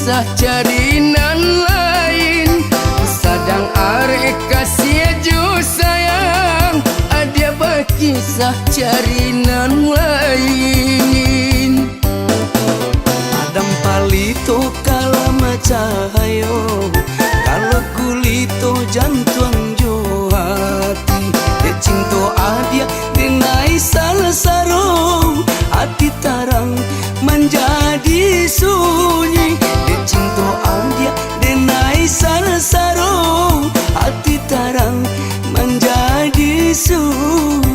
kisah carinan lain. Sadang arek kasih ju sayang, ada berkisah carinan lain. Adam palito kalama cahayo, kalau kulito jantung jo hati. De cinto adia denai salasaro, hati tarang menjadi sunyi. De cinto adia denai salasaro, hati tarang menjadi sunyi.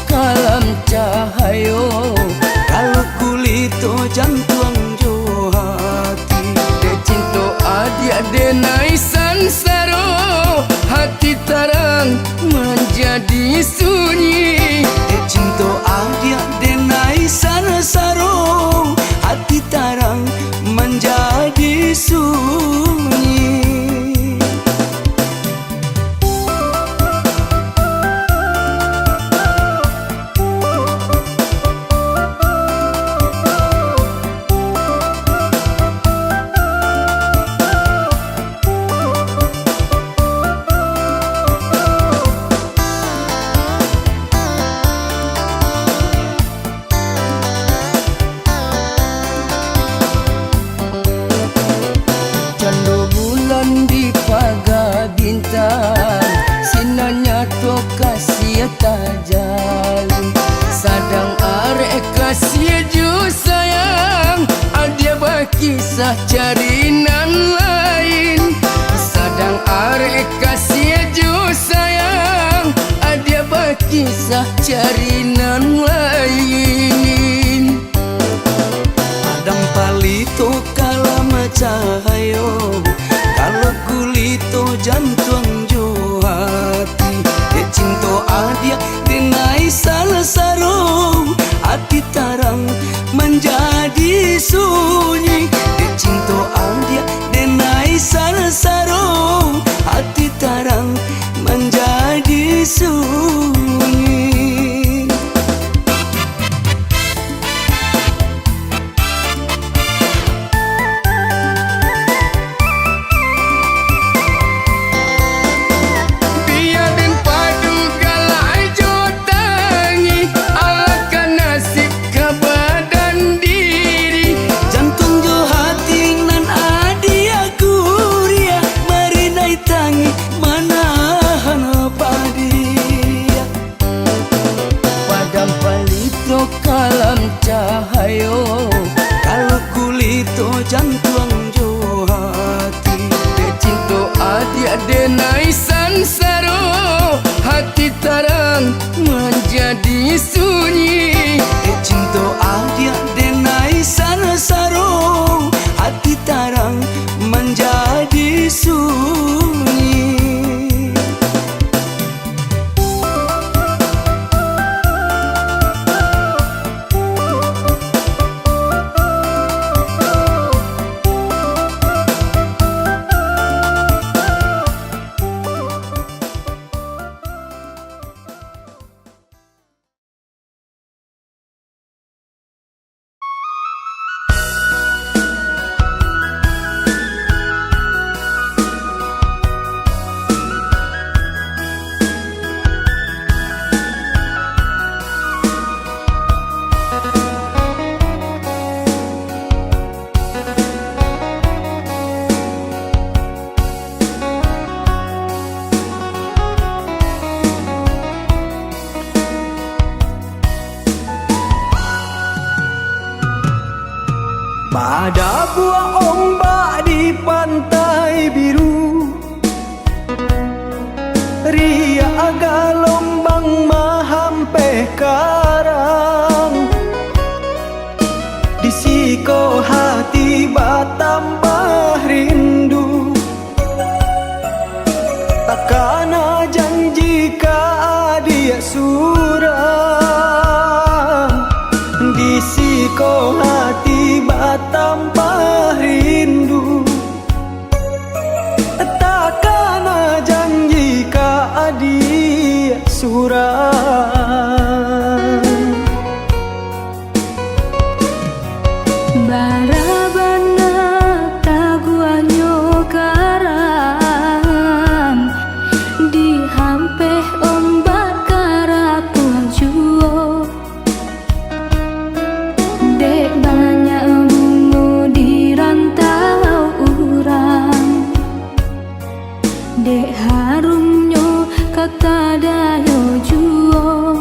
Kalam cahayo, kalau kulito jantung jo hati. De cinto adia denai sansaro, hati tarang menjadi sunyi. De cinto adia denai sansaro, hati tarang menjadi sunyi. Di pagar bintang, sinarnya to kasih tajalin. Sadang arek kasih ju sayang, ada berkisah carinan lain. Sadang arek kasih ju sayang, ada berkisah carinan lain. Adam palito kalama cahayo, kalau kulito jantung jo hati. De cinto adia denai salasaro, hati tarang menjadi sunyi. De cinto adia denai salasaro, hati tarang menjadi sunyi. Kalam cahayo, kalau kulito jantung jo hati. De cinto adia denai sansaro, hati tarang menjadi sunyi. De cinto adia denai sansaro, hati tarang menjadi sunyi. adi surang Barabana taguanyo karam di hampeh ombak karapuan juo dek banyak bungo di rantau urang dek harumnyo kata dayo juo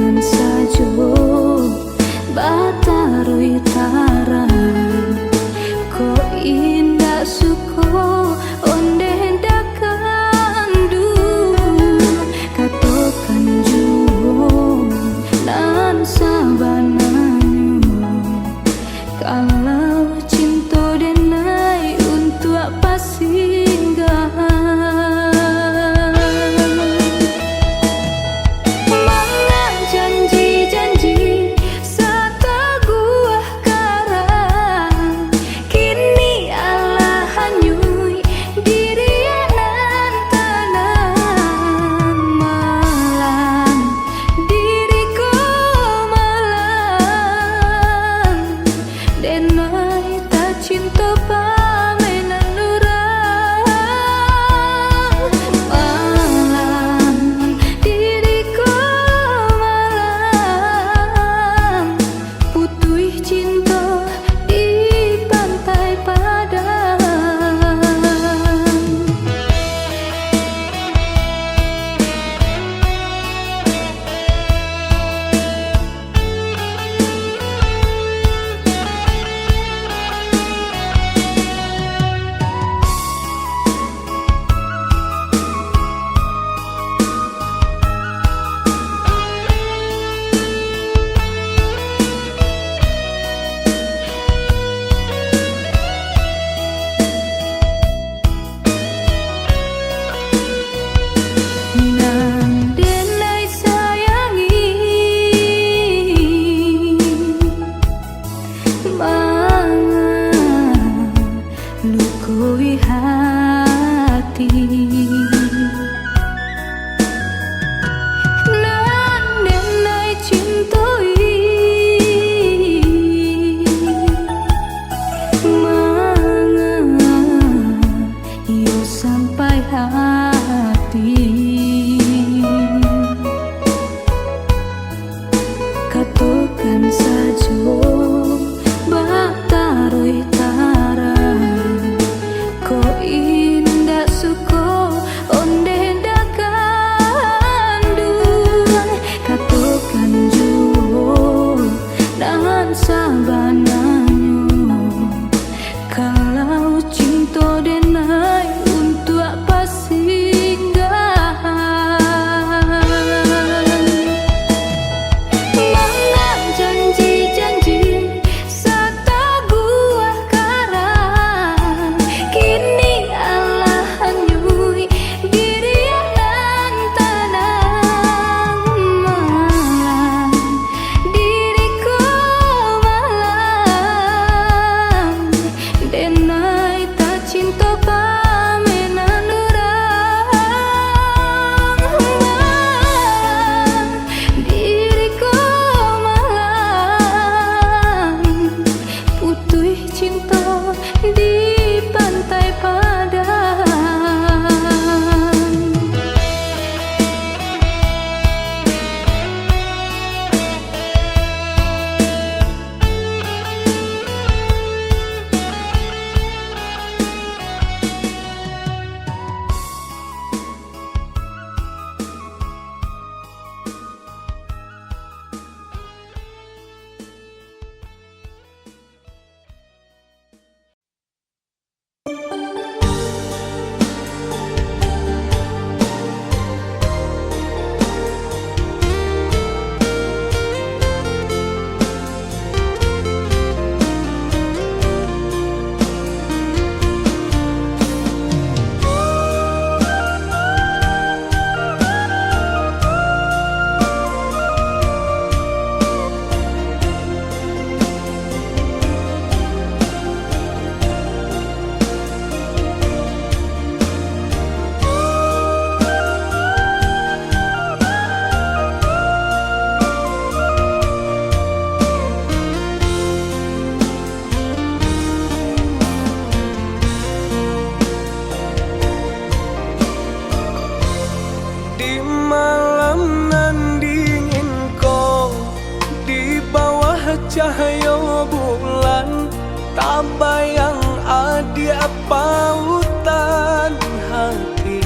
katokan sajo batarui tarang ko indah suko onde dakandu katokan juo nan sabananyo kalau cinta denai untuk apa singgah mangan janji-janji sata gua karang kini Allah hanyui diri nan tanan malam diriku malam denai tak cinta pamenan lurang malam diriku malam putui cinta di pantai Padang. Nan denai sayangi mangan lukui hati nan denai cintoi mangan yo sampai hati katokan sajo batarui tarang ko indah suko onde dakandu katokan juo dan sabananyo kalau cinta denai untuk apa singgah mangan janji-janji sata gua karang kini Allah hanyui diri nan tanang malam diriku malam denai tak cinta pamenan lurang malam diriku malam putui cinta di pantai Padang. cahaya bulan, tak bayang ada pautan hati.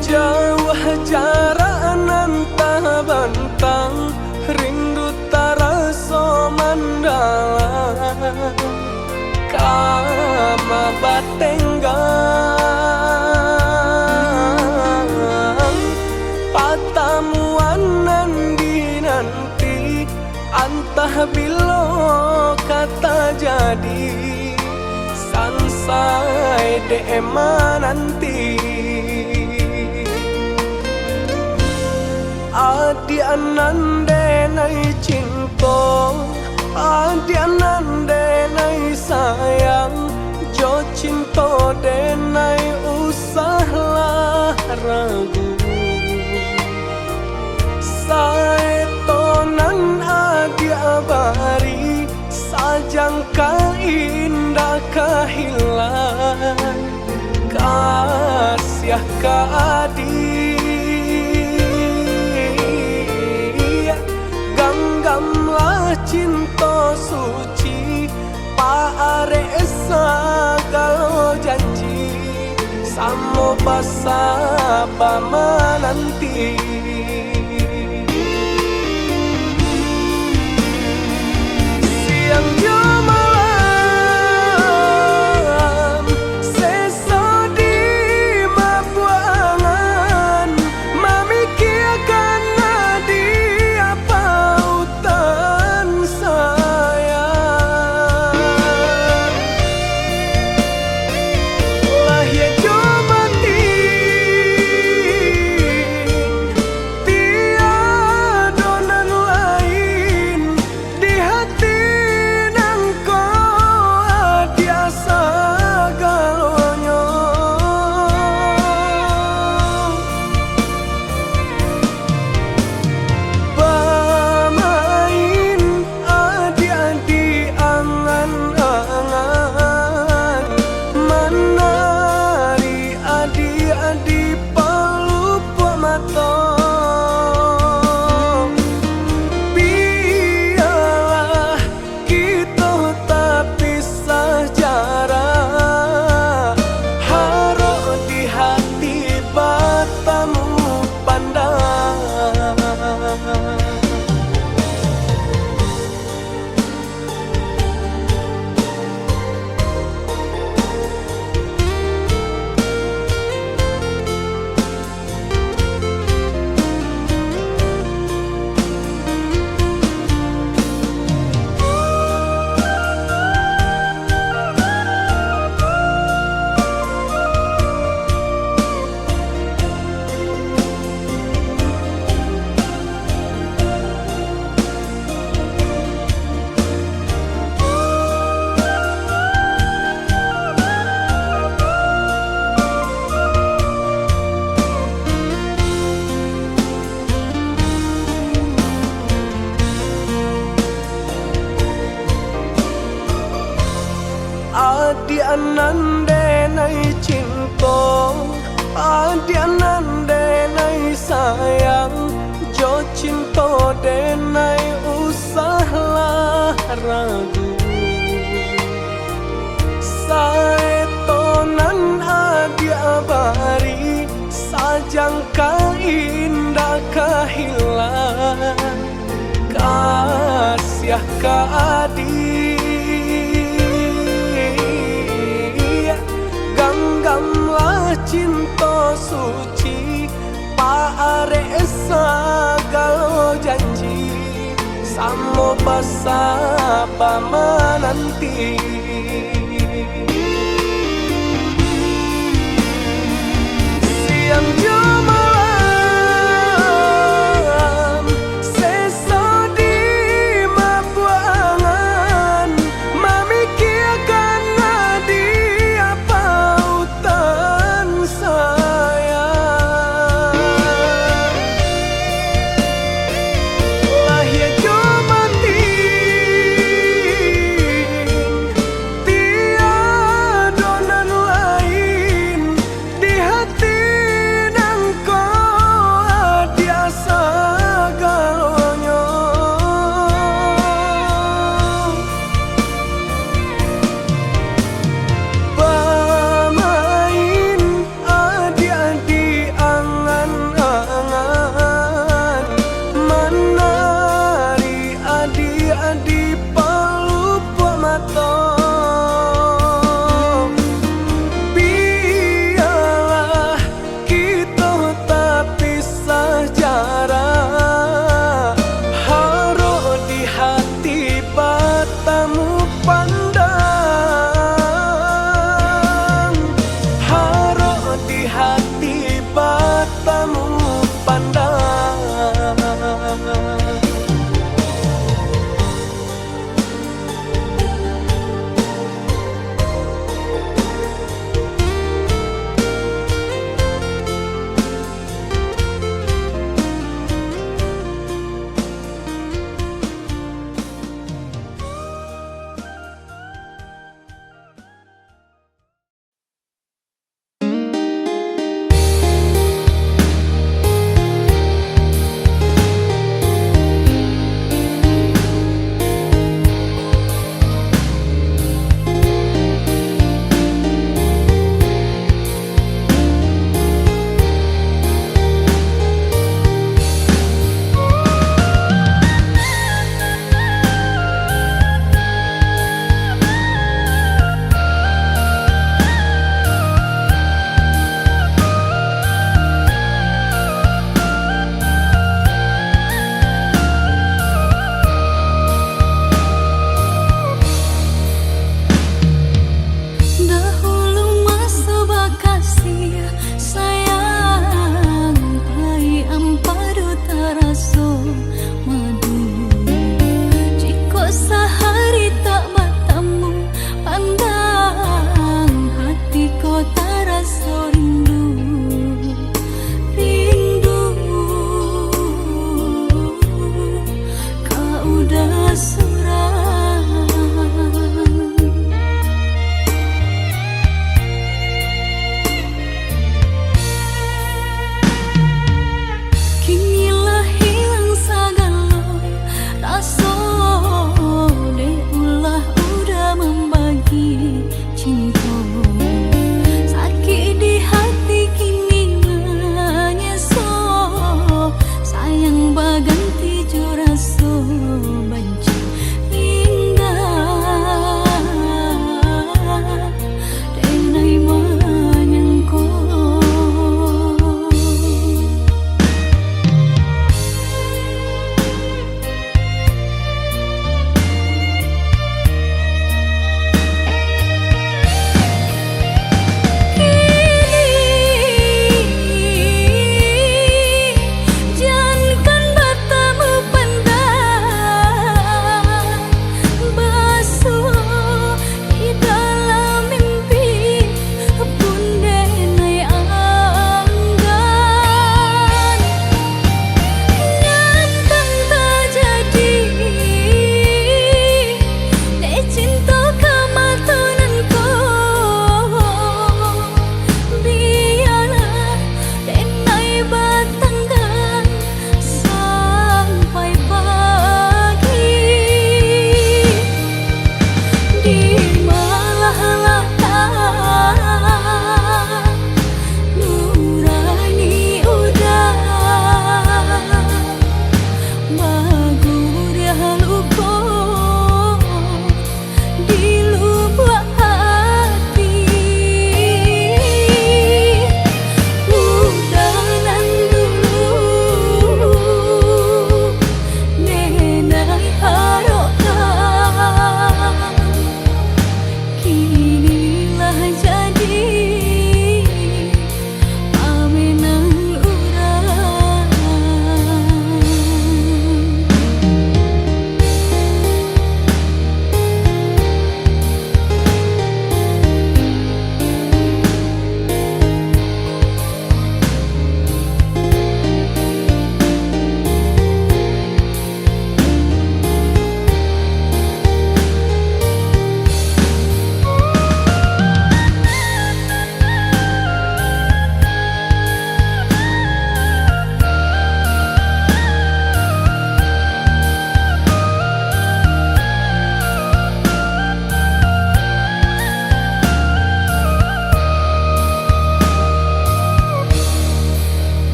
Jauh jarak antara dede menanti. Adi anande nai cinta, adi anande nai sayang, jo cinta denai usahlah ragu. Saetonan adi abari, sajangka indah kehilang, kasih ka adi. Ganggamlah cinta suci, paare segala janji, samo basa menanti. Siang jo malam, seso di mabuangan, memikirkan dia pautan sayang. Lahir jo mati, tiada nan lain di hati. Adi anande nai cinta, adi anande nai sayang, jo cinta denai usahlah ragu. Saetonan adi abari, sajangka indah kehilang, kasih ka adi. Ganggamlah cinta suci, paare segala janji, samo basa menanti. Siang jo malam, seso di mabuangan, memikirkan dia pautan sayang. Lahir jo mati,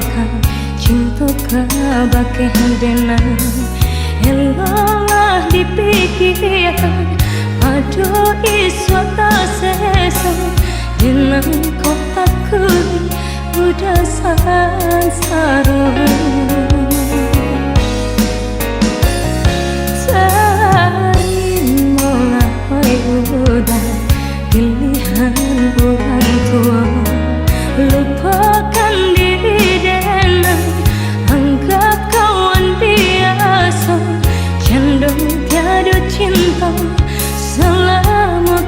kan cinta kabake dena elolah dipikirkan ado iso tak sesa dengan kotaku udah sansaro terimalah udah pilihan orang tua lupakan diri dan anggap kawan biasa cenderung tiada cinta selama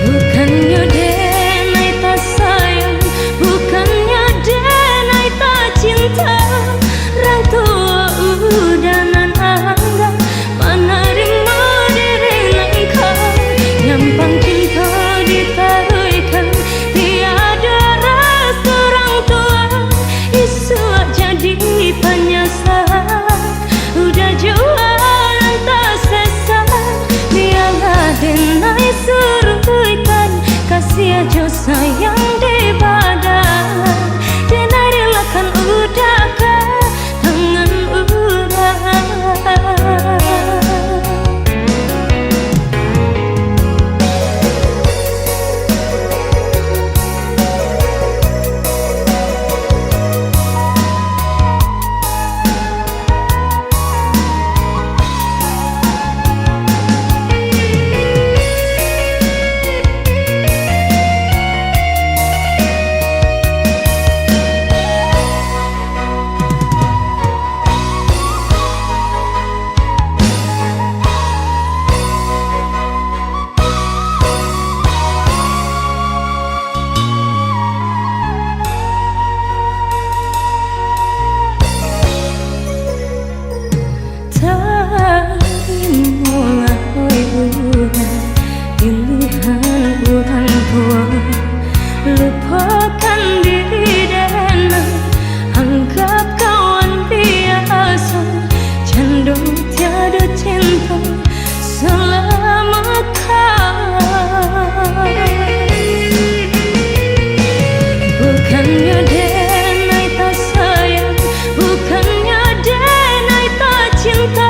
bukannya denai tak sayang bukannya denai tak cinta orang tua udah nan anggap menerima diri engkau nyampang cinta ditaruhkan tiada rasa orang tua isu jadi penyesal udah jualan tak sesat biarlah denai suruhkan kasih aja sayang di badan denai relakan udah ke tangan urang terimalah udah pilihan orang tua lupakan diri dan anggap kawan biasa cenderung tiada cinta selama bukannya denai tak sayang bukannya denai tak cinta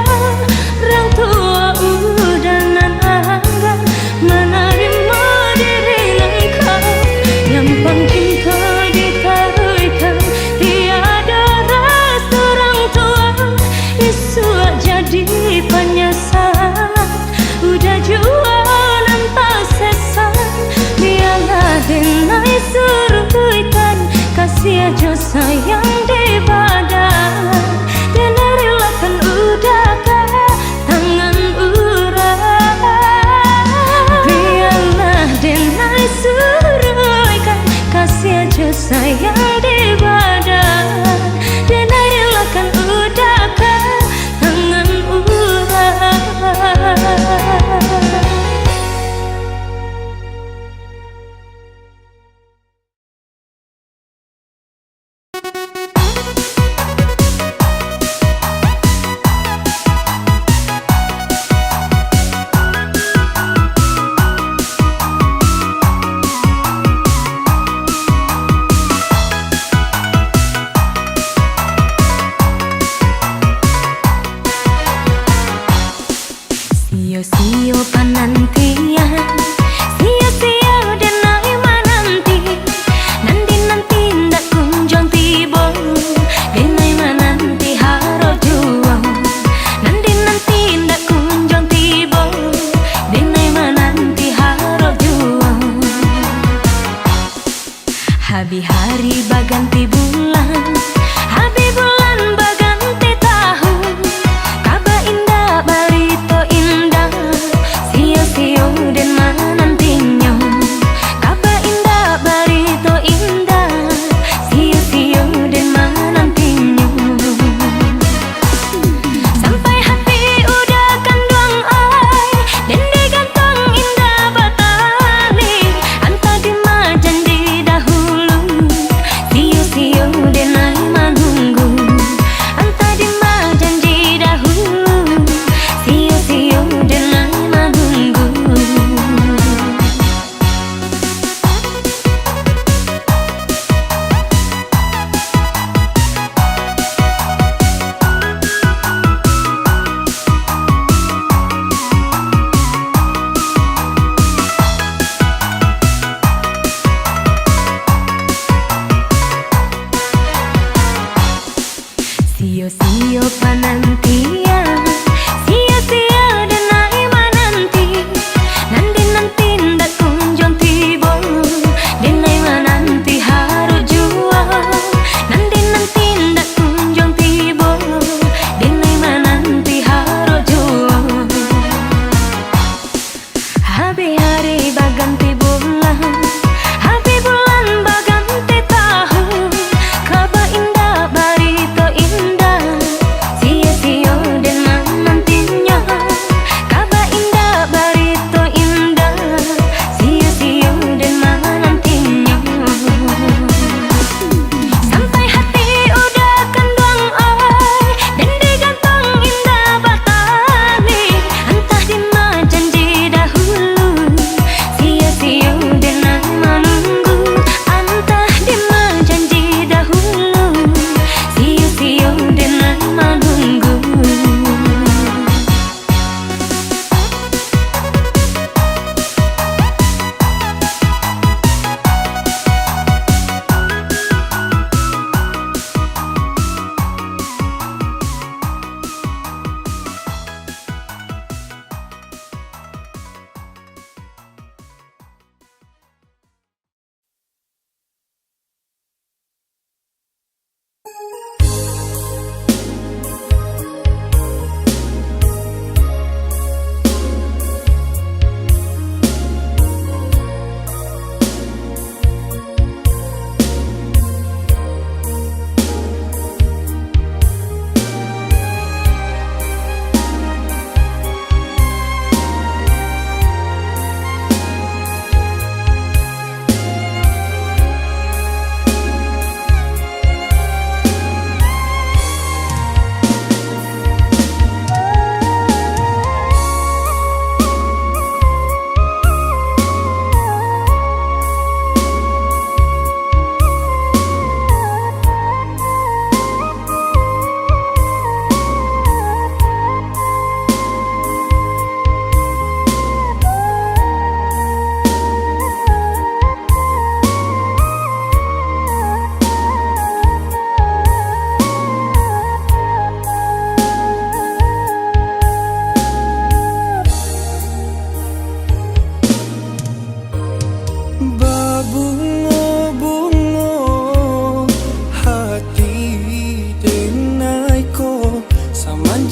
orang tua udah nan anggap menerima diri engkau nyampang cinta ditaruhkan tiada rasa orang tua isu jadi penyesal udah jualan tak sesat biarlah denai suruhkan kasih aja sayang di badan denai relakan udah ke tangan urang biarlah denai suruhkan kasih aja sayang di badan denai relakan udah ke tangan urang sio-sio panantian sia-sia denai menanti nanti ndak kunjung tiba denai menanti haro juang nanti ndak kunjung tiba denai menanti haro juang habi hari baganti bulan habi bulan baganti tahun kaba indah barito indah sia-sia dan menantinya kaba indah barito indah sia-sia dan menantinya sampai hati udah kanduang ai dan digantung indah batali anta di majan di dahulu sia-sia dan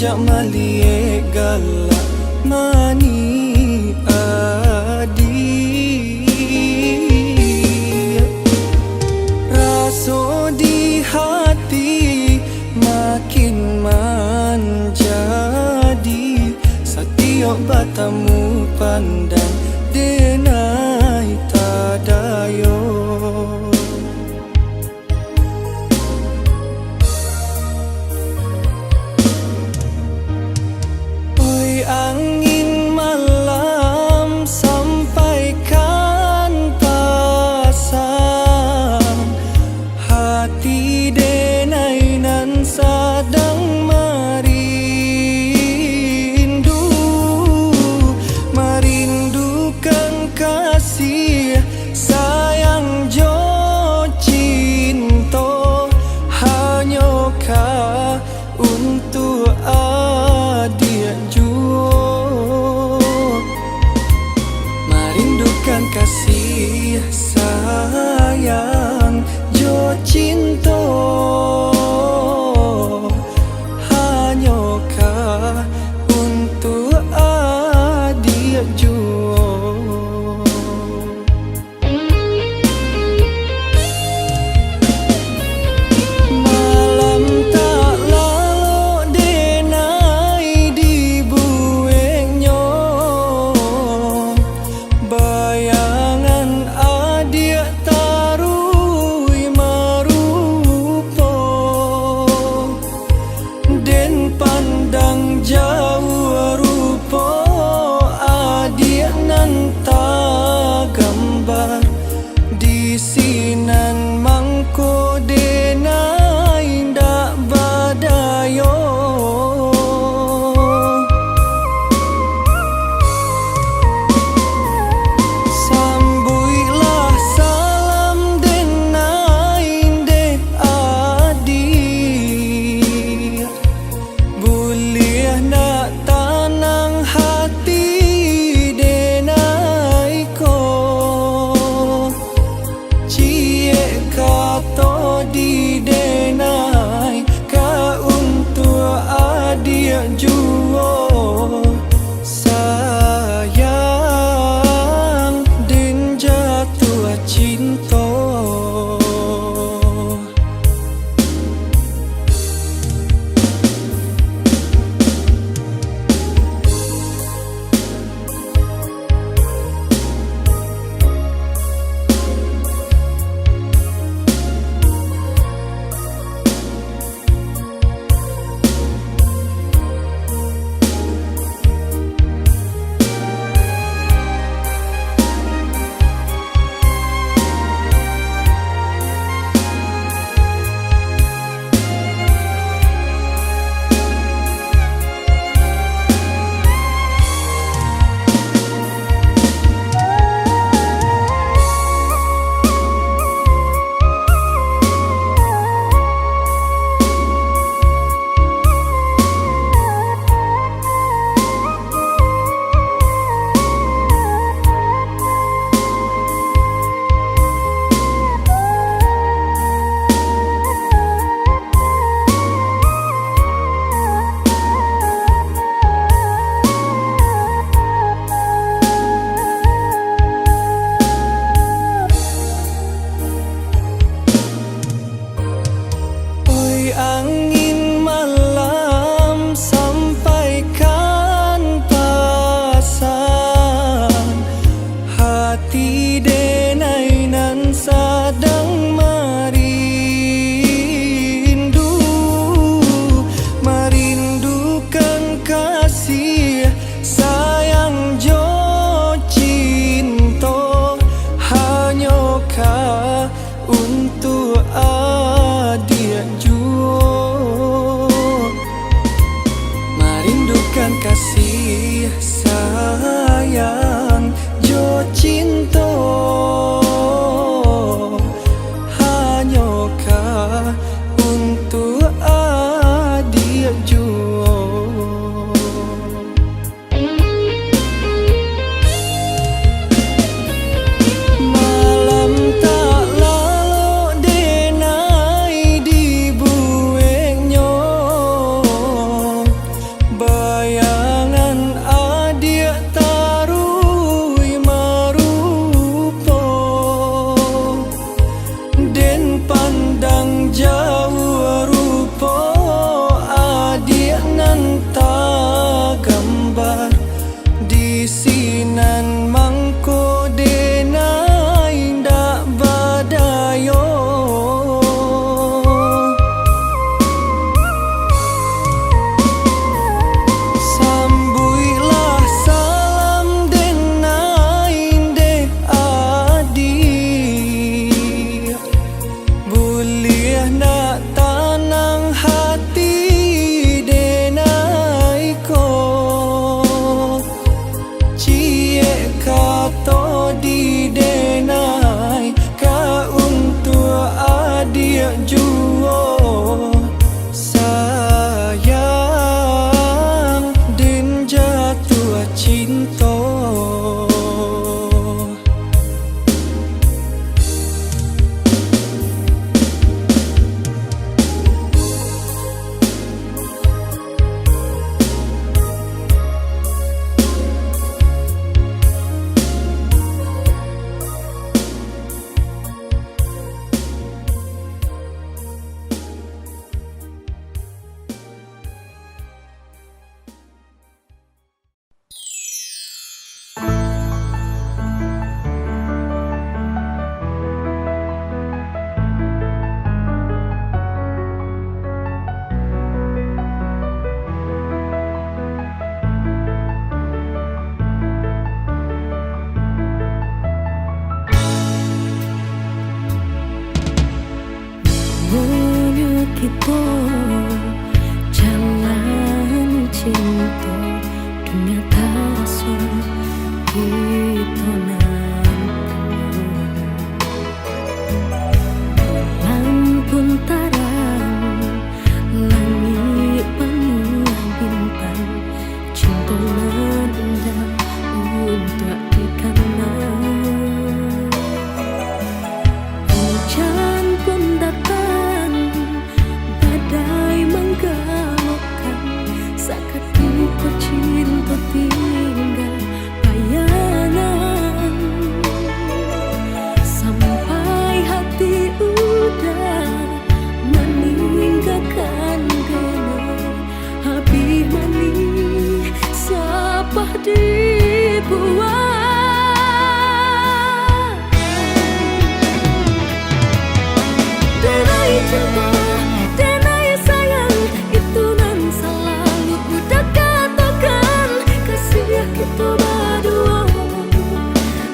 jak malie galak mani adi raso di hati makin menjadi setiap batamu pandang denai tadayo. Angin malam sampaikan pesan hati denai nan sedang merindukan kasih sayang jo cinta hanyakah untuk adik juo merindukan kasih sayang jo cinta hanyakah untuk adik juo. Pandang jauh rupa adik nan tak gambar di sinan mangko denai ndak badayo sambuilah salam denai dek adik boleh nak tanang hati denai ko cie kata di denai ka untuk adik juo sayang den jatuh cinta. Angin malam sampaikan pesan hati denai nan sedang merindukan kasih sayang jo cinta hanyakah untuk adik juo merindukan kasih sayang jo cinta hanyakah untuk adik juo. Malam tak lalu kita jalan cinta dunia terasa kita lampun tarang langit penuh bintang cinta rendah untuk dikenal. Hujan pun datang, badai menggalaukan, seketika cinta tinggal bayangan. Sampai hati udah meninggalkan genai, habis manis sapah dibuat. Denai cinta, denai sayang, itu nan selalu udah katakan. Kasih kita berdua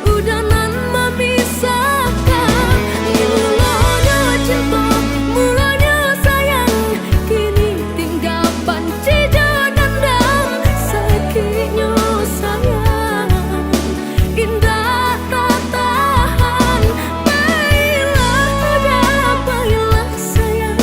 udah nan memisahkan. Mulanya cinta, mulanya sayang, kini tinggal banci dendam. Sakitnya sayang, indah tak tahan. Baiklah, baiklah sayang,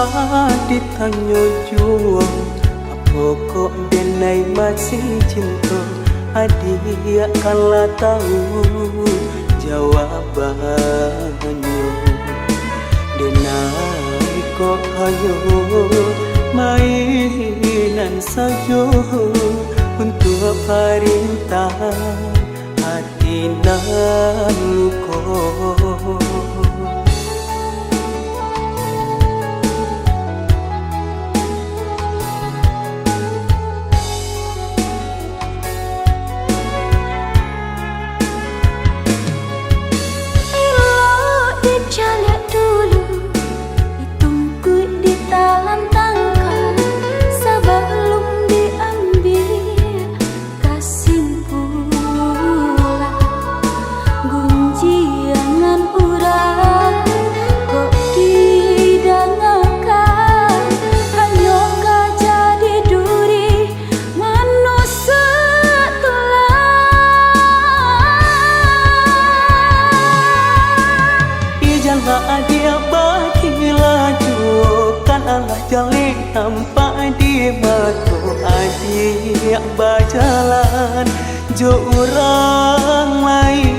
Usah ditanya juang, apa kok denai masih cinta? Adik kalah tahu jawabannya. Denai kok hayo mainan saja untuk perintah hati nan luka. Dia bagi laju kan Allah jali tampak di mata. Adik berjalan jo orang lain.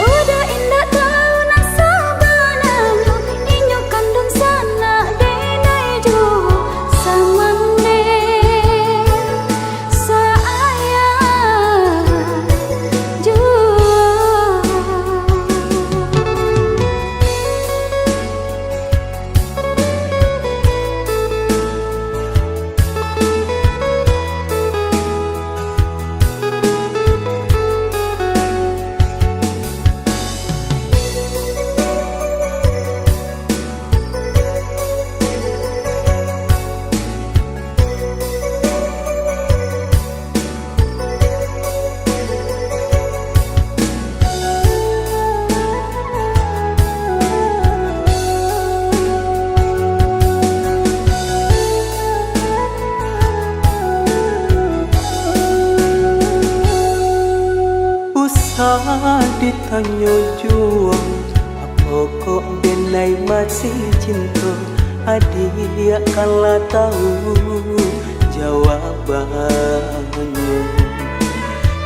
Udah indah tahu nak sabananu inyo kandung sana denai jo samande sayang jo. Usah ditanya juang, apa kok denai masih cinta? Adik kalah tahu jawabannya.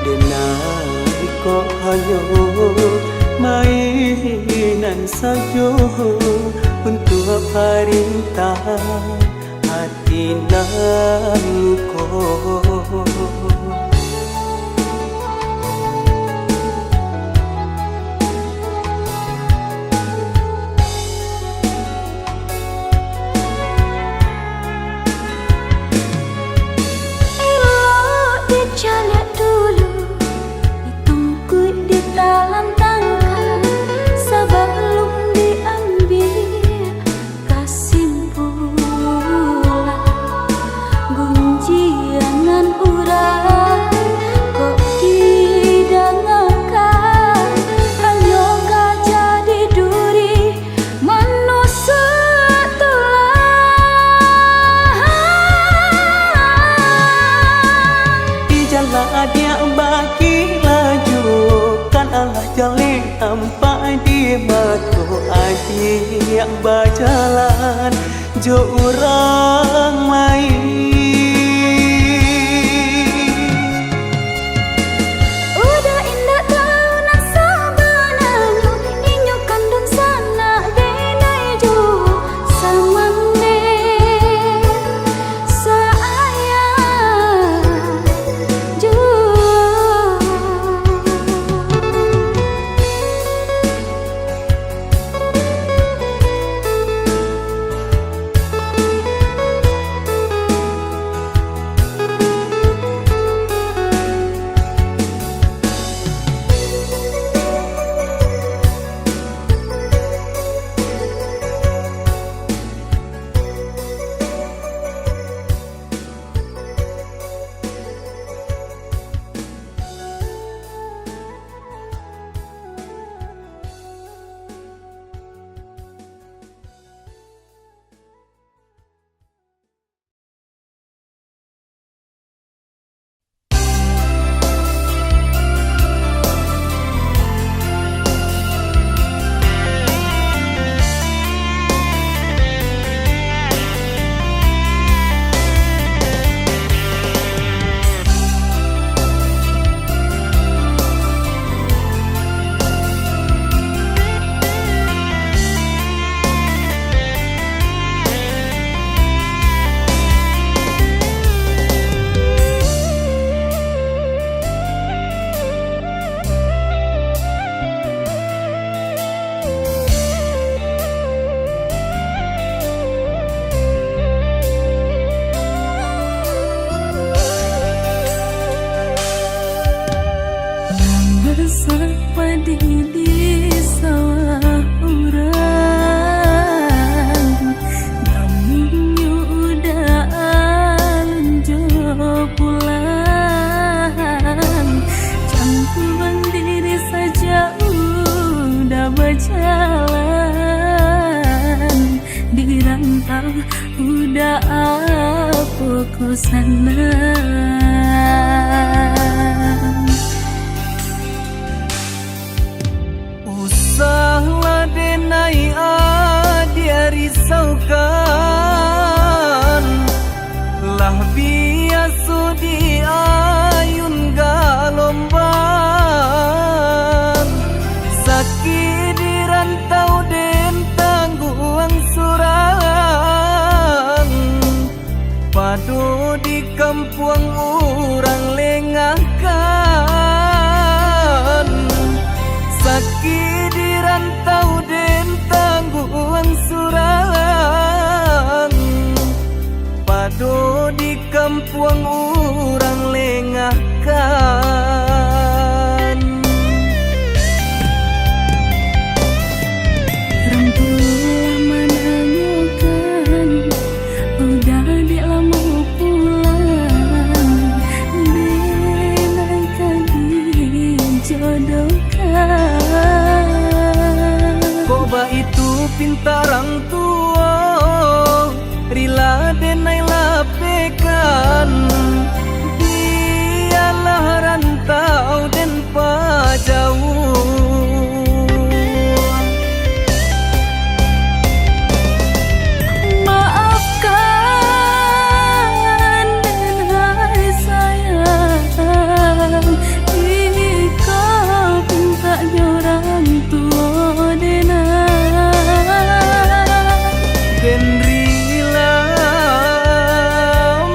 Denai kok hayo mainan saja untuk perintah hati nan luka. Dia bagi laju kan Allah jali tampak di mata. Adik berjalan jo orang lain. Udah indah tahu nak sabananu inyo kandung sana denai jo samande sayang jo. padi di sawah urang, namun udah alunjo pulang. Campuran diri saja udah berjalan, di rantau udah apa ku sana. Usahlah denai dia risaukan, lah biasa di ayun galomban. Sakit di rantau den tangguang surang, padu di kampung orang lengahkan. Sakit di rantau den tangguang surang, padu di kampung orang lengahkan. Rampulah menanyakan, udah di lama pulang, denaikan dijodohkan. Koba itu pintarang tua, rila denai lapekan. Dialah rantau den pajauh. Maafkan denai sayang, ikau pinta orang tua Den rila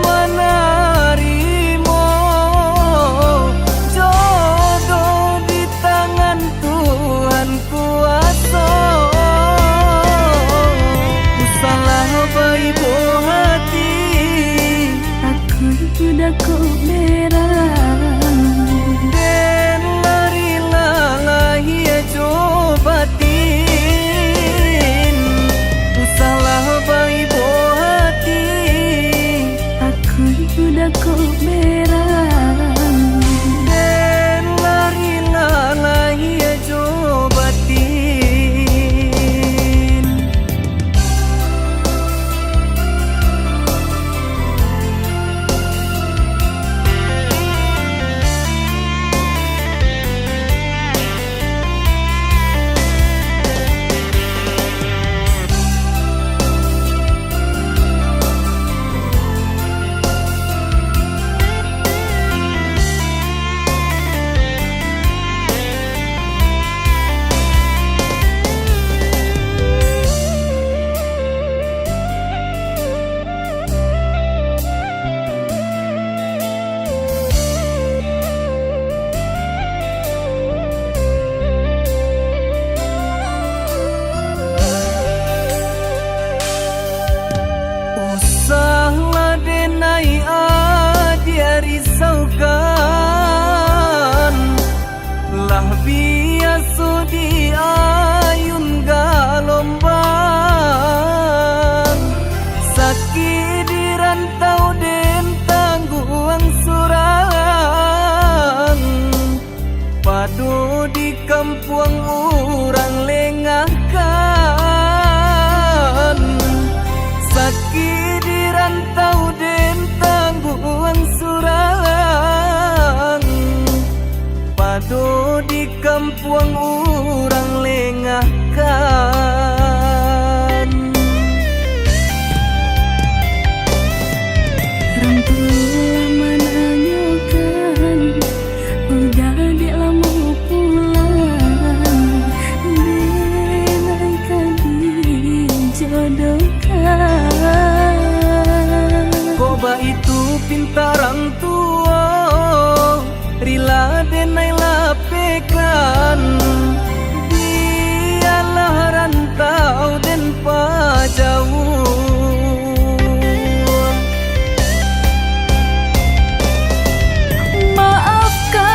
menarimo jodoh di tangan Tuhan kuasa. Ku salah baik hati, aku sudah kau berang. den larila lahia cobatin. Ku salah baik hati, Aku sudah kau berang. den larila lahia cobatin. Usahlah denai dia risaukan, lah biasa di ayun galomban. Sakit di rantau den tangguang surang, padu di kampung orang lengahkan. Sakit di rantau den tangguang surang, padu di kampung orang lengahkan. Rampulah menanyakan, udah di lama pulang, denaikan dijodohkan. Koba itu pintarang tua, rila denai lapekan. Dialah rantau den pajauh. Maafkan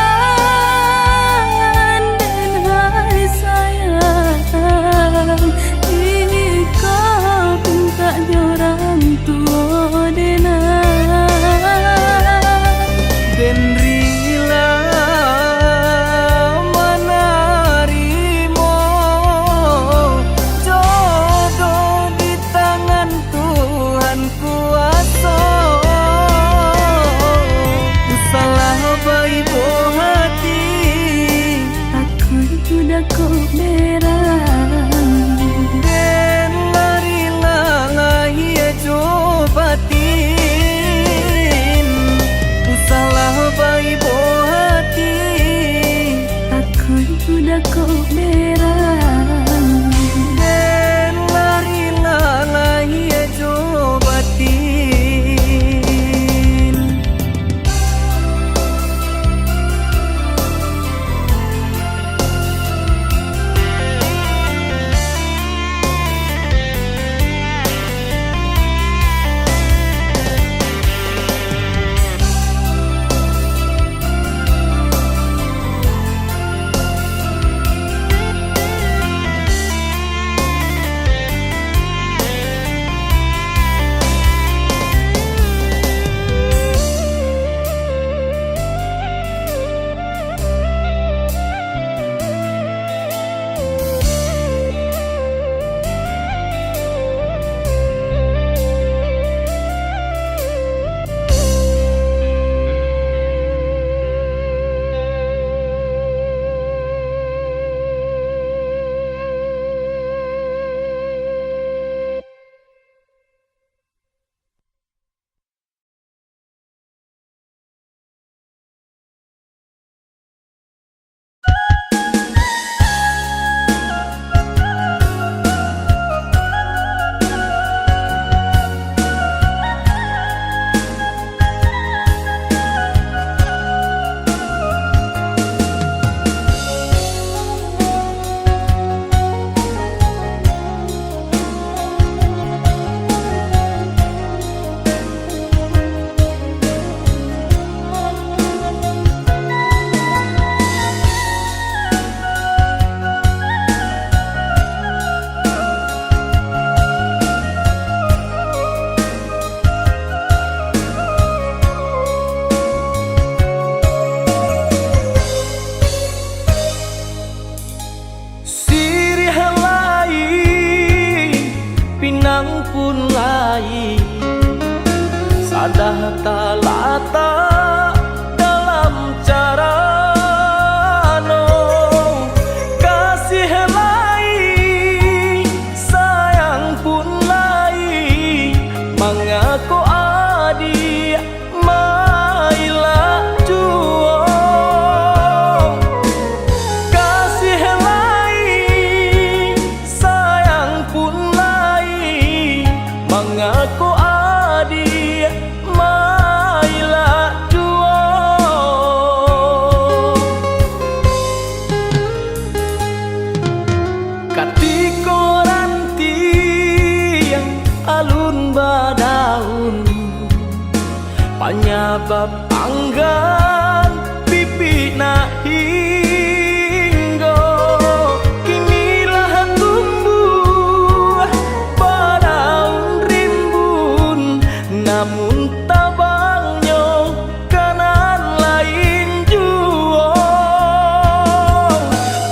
hingga kinilah tumbuh badaun rimbun, namun tabangnya kanan lain jua.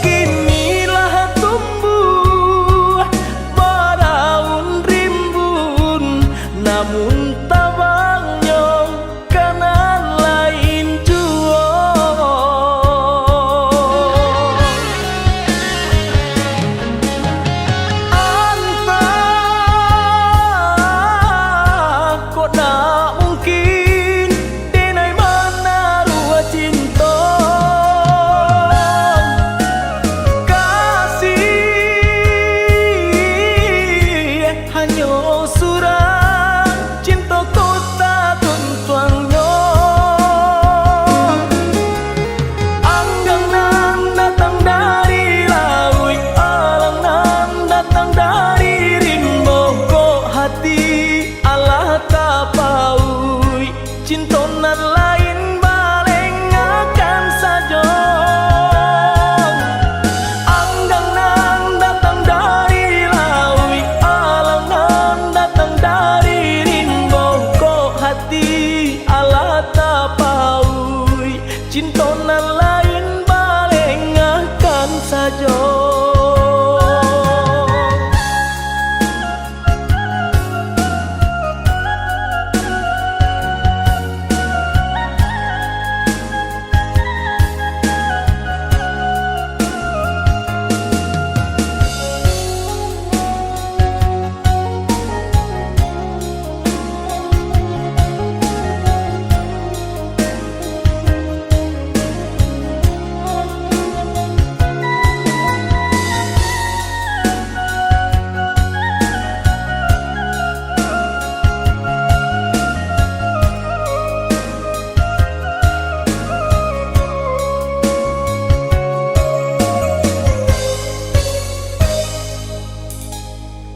Kinilah tumbuh badaun rimbun, namun tabangnya kanan lain jua. Anta kok tak mungkin denai mana rua cinta kasih hanya surang cinta kota tuntuangnya. Anggang nan datang dari laut, alang nan datang dari rimbo, kok hati Allah tapaui cinta nan lain baleng akan saja. Anggang nan datang dari laut, alang nan datang dari rimbo, kok hati Allah tapaui cinta nan lain baleng akan saja.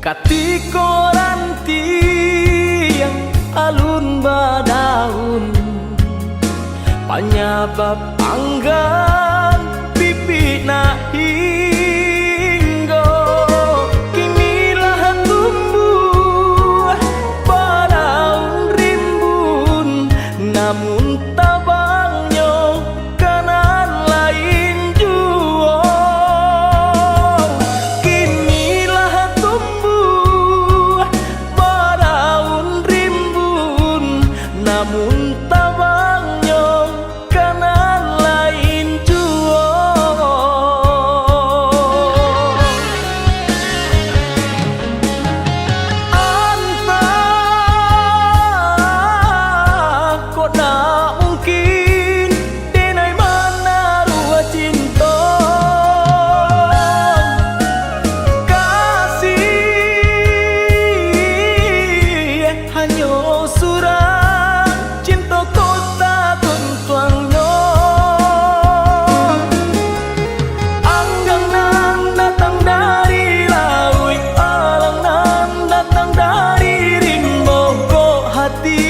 Katiko ranti yang alun badaun, penyebab anggan pipi na hingga kinilah tumbuh badaun rimbun, namun tabangnya kanan lain jua. Kinilah tumbuh badaun rimbun, namun tabangnya kanan lain jua. Anta kok tak mungkin denai mana rua cinta kasih hanya surang cinta kota tuntuangnya. Anggang nan datang dari laut, alang nan datang dari rimbo, kok hati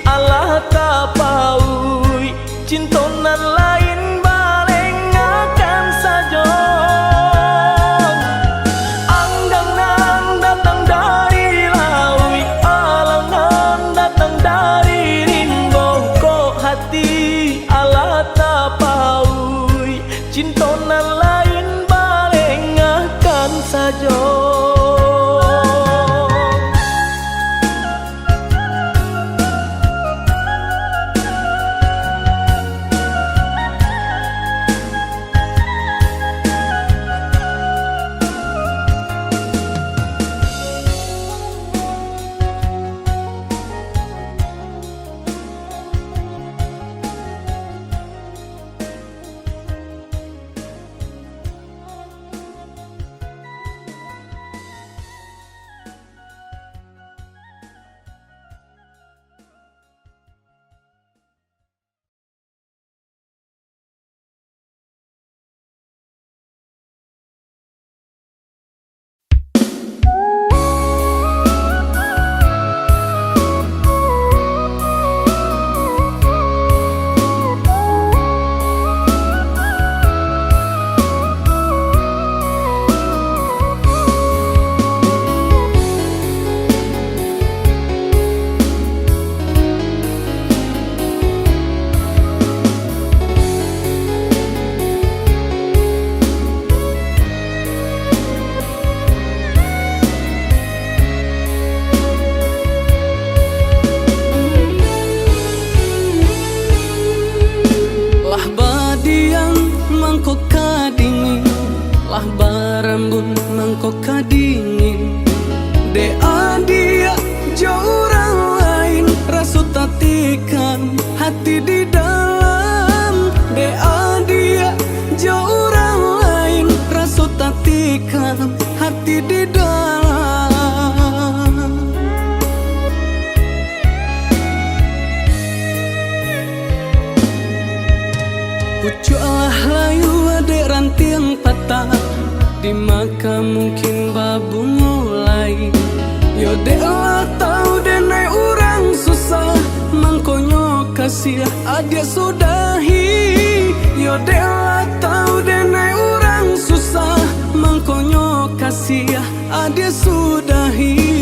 Allah tapaui cinta nan lain baleng akan saja. Anggang nan datang dari laut, alang nan datang dari rimbo, kok hati Allah tapaui cinta nan lain baleng akan saja. mangko kadingin, lah barambun mangko kadingin. De adia jo orang lain, rasu tatikan hati di dalam. De adia jo orang lain, rasu tatikan hati di dalam. Pucuklah layu adek ranting patah, di maka mungkin babu mulai. Yo dek lah tau denai orang susah, mangkonyo kasih adik sudahi. Yo dek lah tau denai orang susah, mangkonyo kasih adik sudahi.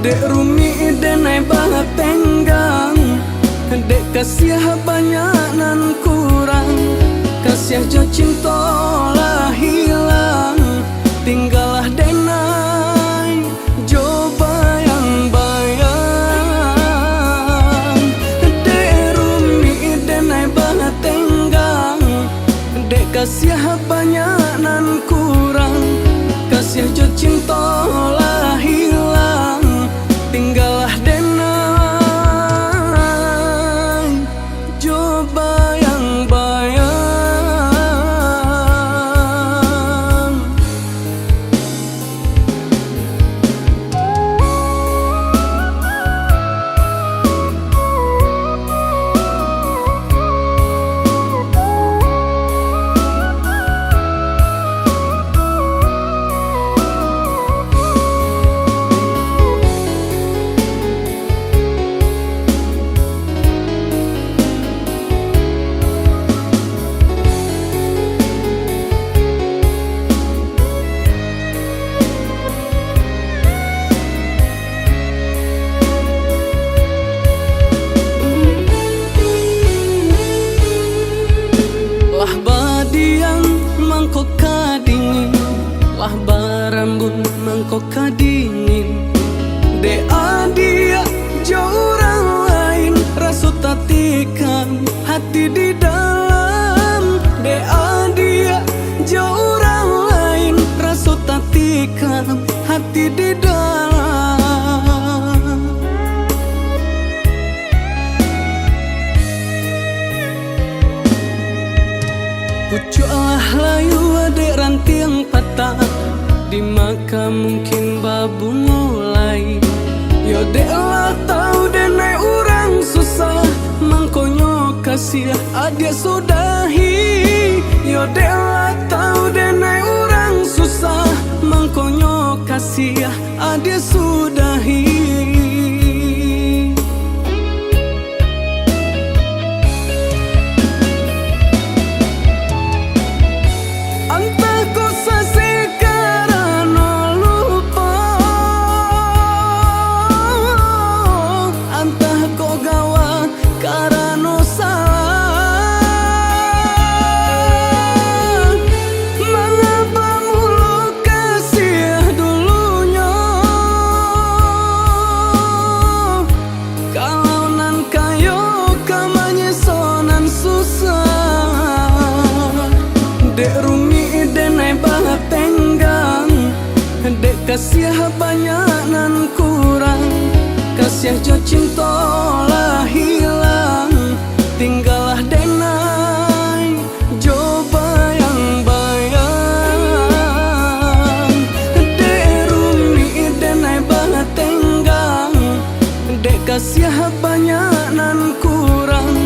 Dek rumi denai banget tenggang, dek kasih banyak nan kurang, kasih jo cinta lah hilang, tinggallah denai jo bayang-bayang. Dek rumi denai banget tenggang, dek kasih banyak nan kurang, kasih jo cinta lah hilang, tinggallah denai jo bayang-bayang. Lah badiang mangko kadingin, lah barambun mangko kadingin. De adia jo orang lain, rasu tatikan hati di dalam. De adia jo orang lain, rasu tatikan hati di dalam. Pucuklah layu adek ranting patah, di maka mungkin babu mulai. Yo dek lah tau denai orang susah, mangkonyo kasih adik sudahi. Yo dek lah tau denai orang susah, mangkonyo kasih adik sudahi. Dek rumi denai banget tenggang, dek kasih banyak nan kurang, kasih jo cinta lah hilang, tinggallah denai jo bayang-bayang. Dek rumi denai banget tenggang, dek kasih banyak nan kurang,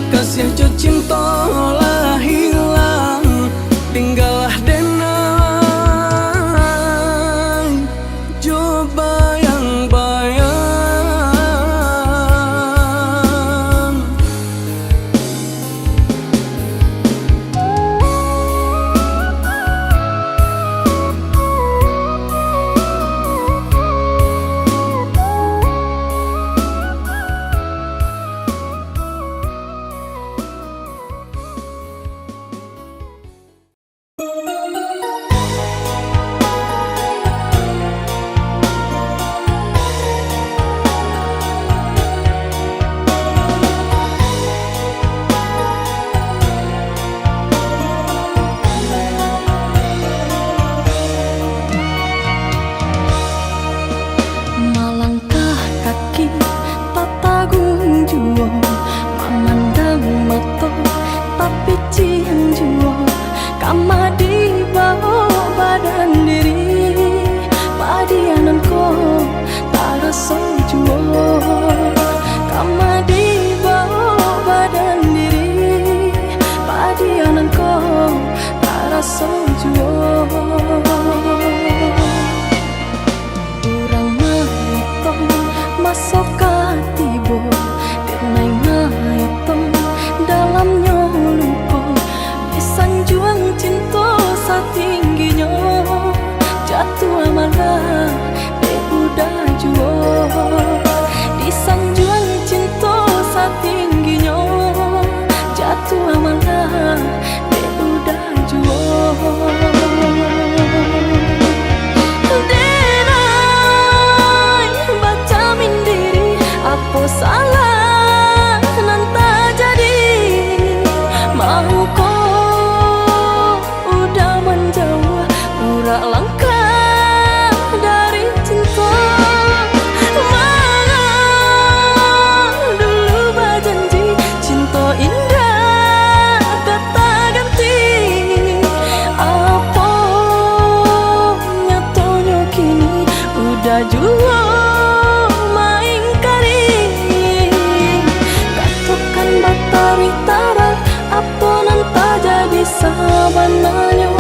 kasih jo cinta lah hilang, tinggallah denai jo bayang-bayang. sojuo. Urang maitong masuk katibo, denai maitong dalamnya lupa. Di sanjuang cinta satingginya, jatuh malah de udah juo. Di sanjuang cinta satingginya, jatuh malah de udah juo. Denai baca mindiri, apa salah nan tak jadi. Mau kau udah menjauh, urak langkah dari cinta. Mana dulu berjanji cinta indah kata ganti. Apa nyatanya kini udah jua main kari. Katakan batari tarang, apa nan tak jadi sabananya.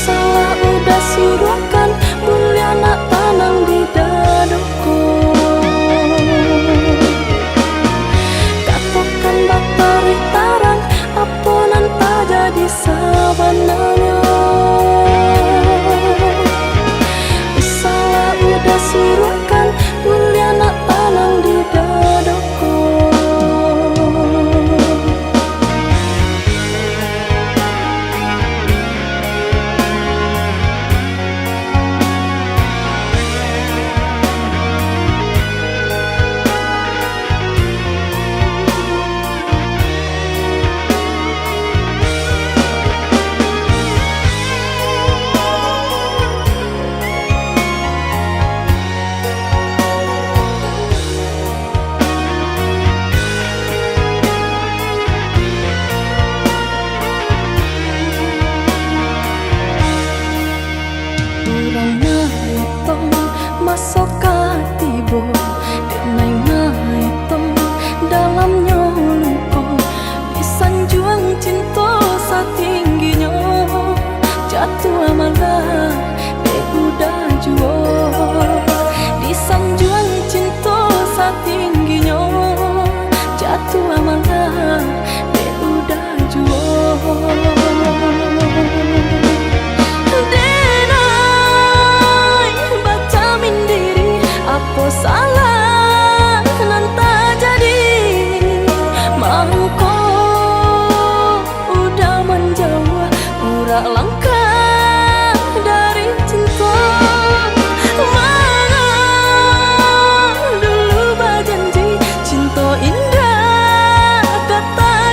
Salah udah sirukan, mulia nak tanang di dadaku. Katakan batari tarang, apa nan tak jadi sabananya. Salah udah sirukan, mulia nak tanang di dadaku. Masuk katibo, denai maitong dalamnya luka. Di sanjuang cinta satingginya, jatuh malah de udah juo. Di sanjuang cinta satingginya, jatuh malah de udah juo. Apa salah nan tak jadi. Mau kau udah menjauh, urak langkah dari cinta. Mana dulu berjanji cinta indah kata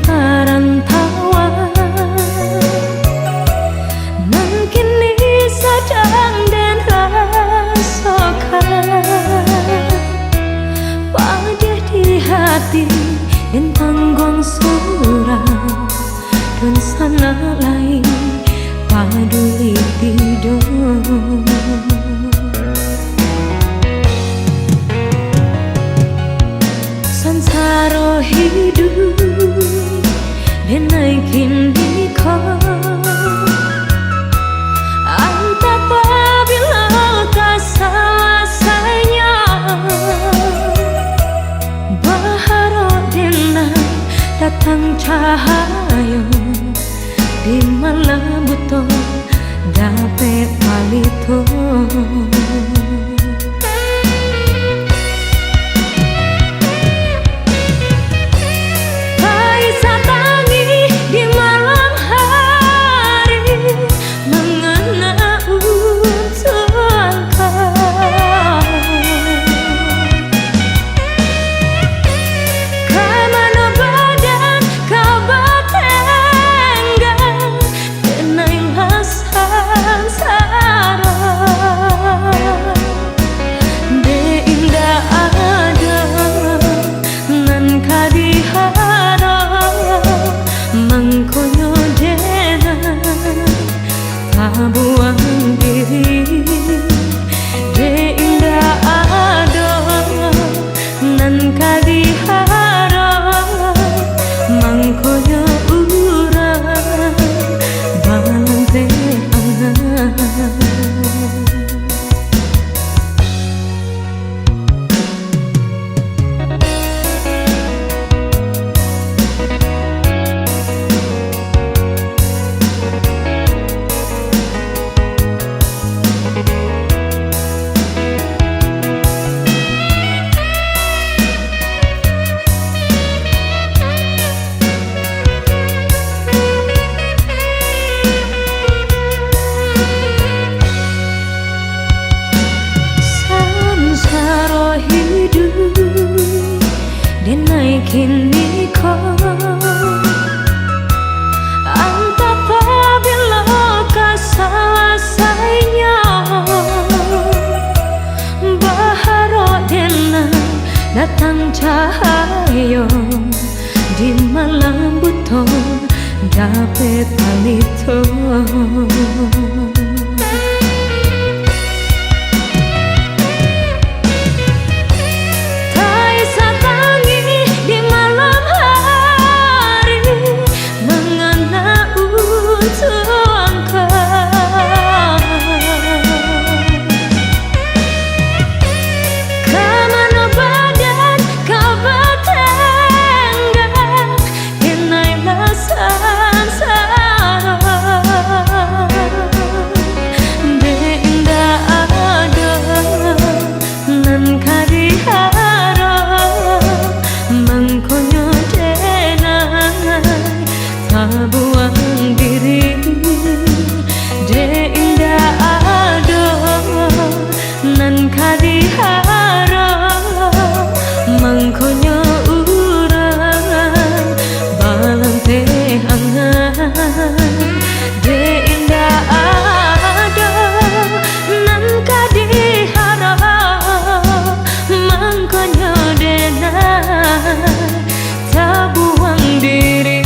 perantauan, nan kini sedang dan rasakan pada di hati dan tanggung surau dan sana lain paduli tidur. Sansaro hidup dan naikin di kau antap apabila keselesainya baharo denai datang cahaya di malam buto dapat palito. Buang diri de indah ada nan kadihara mangkonya urang balante kini kau antap apabila keselesainya baharo denai datang cahaya di malam buto dapat palito. Buang diri de indah ada nan kadihara mangkonya urang balante hangat de indah ada nan kadihara mangkonya denai tak buang diri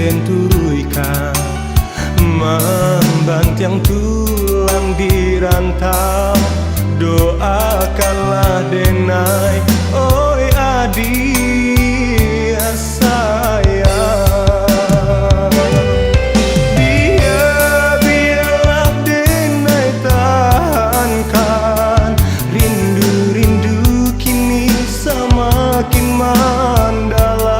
den turuikan membantang tulang di rantau. Doakanlah denai oi adik sayang. Biarlah denai tahankan rindu-rindu kini semakin mendalam.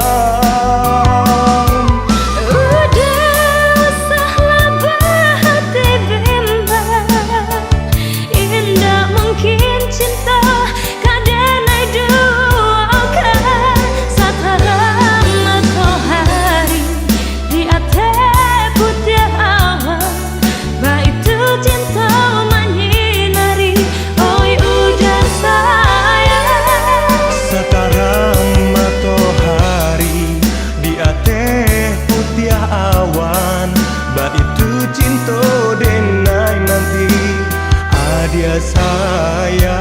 Dia sayang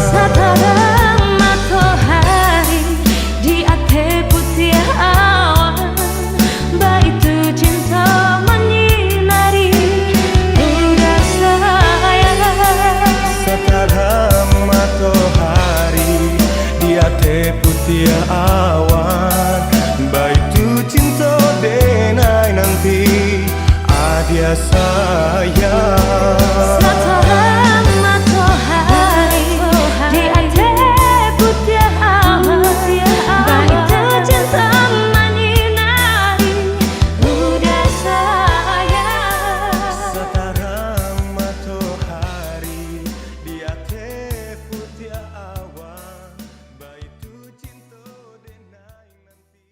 Seterang matahari di ate putih awan, baitu cinta menyinari udah sayang. Seterang matahari di ate putih awan, baitu cinta denai nanti dia sayang. Seterang matahari di ate putih awan, baitu cinta menyinari udah sayang. Seterang matahari di ate putih awan, baitu cinta denai nanti.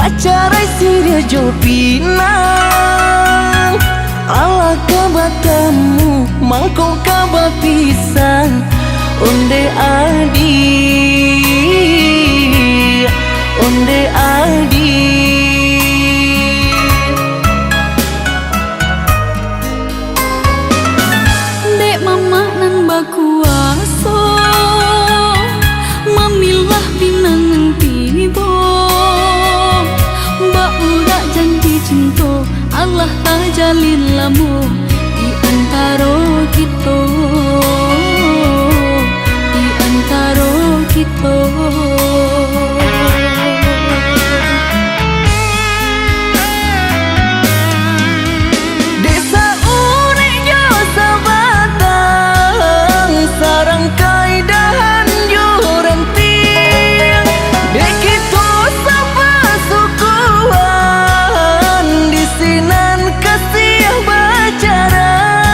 bacarai siria jo pinang ala kabatamu mangkau kaba pisang onde adi Dek mama nan bakuaso mamilah pinang tibo ba urak janji cinta Allah tak jalin lamu di antara kita, di antara kita. Desa unik jo sabatang sarang kaidahan jo renting dek kita sapa sukuan di sinan kasih bacarai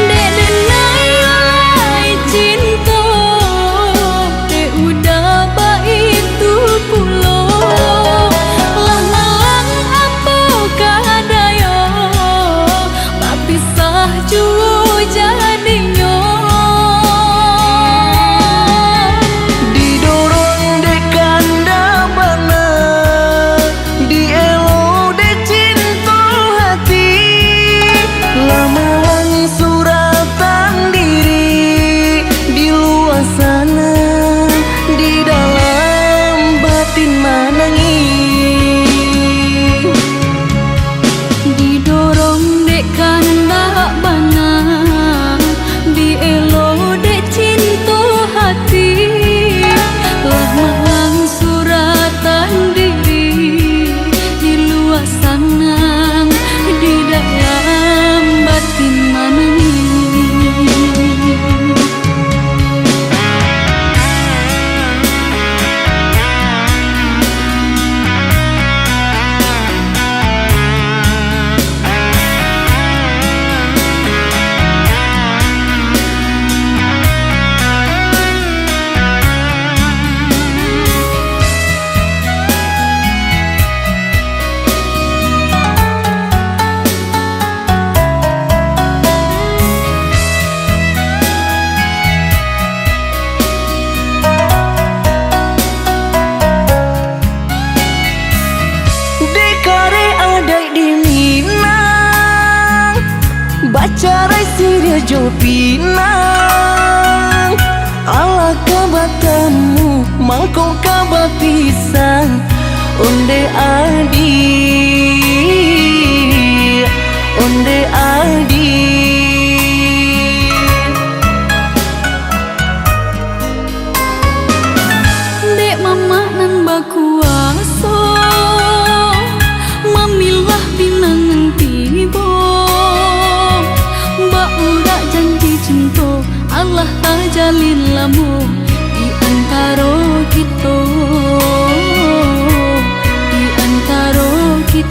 Dek denai alai cinta dek udah baik tu pulo lah malang apa kadaya tak pisah jua jadinya didorong dek kanda bana dielo dek cinta hati lamalan suratan diri di luar sana di dalam batin menangis didorong dek kanda bana dielo dek cinta hati lah malang suratan diri di luar sana di dalam batin menangis. dekare adai di Minang bacarai siria jo pinang ala kabatamu mangkau kaba pisang onde adi Dek mama nan bakuaso mamilah pinang tibo ba urak janji cinta Allah tak jalin lamu di antara kita, di antara kita.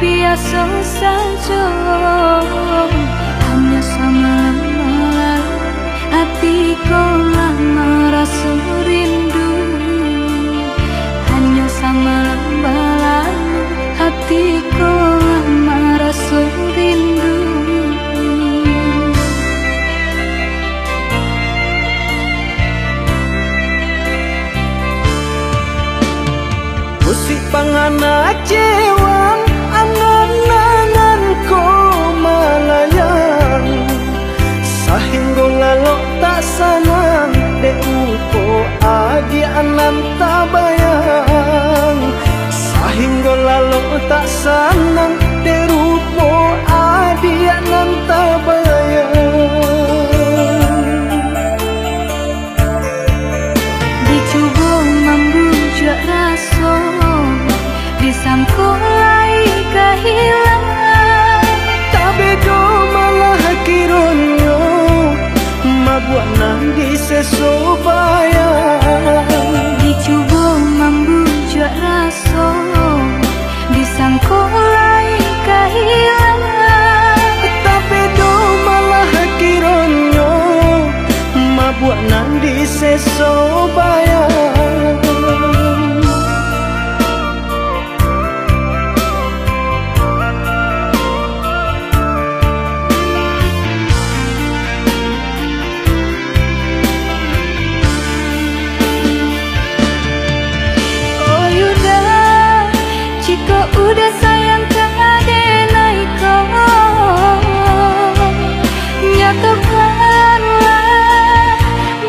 biasa saja, hanya sama hatiku lama rasa rindu, hanya sama hatiku lama rasa rindu. Musik pangana cewang angan-angan ko malayang, sahinggo lalok tak sanang de upo adi anan tabayang, sahinggo lalok tak sanang de rupo adi anan tabayang. Dicoba membujuk rasa, disangkulai kehilangan, Tapi do malah kironyo mabuat nang disesobayang. dicoba membujuk rasa, disangkulai kehilangan, Tapi do malah kironyo mabuat nang disesobayang. oh yuda, jika udah sayang keadenai kau, nyatakanlah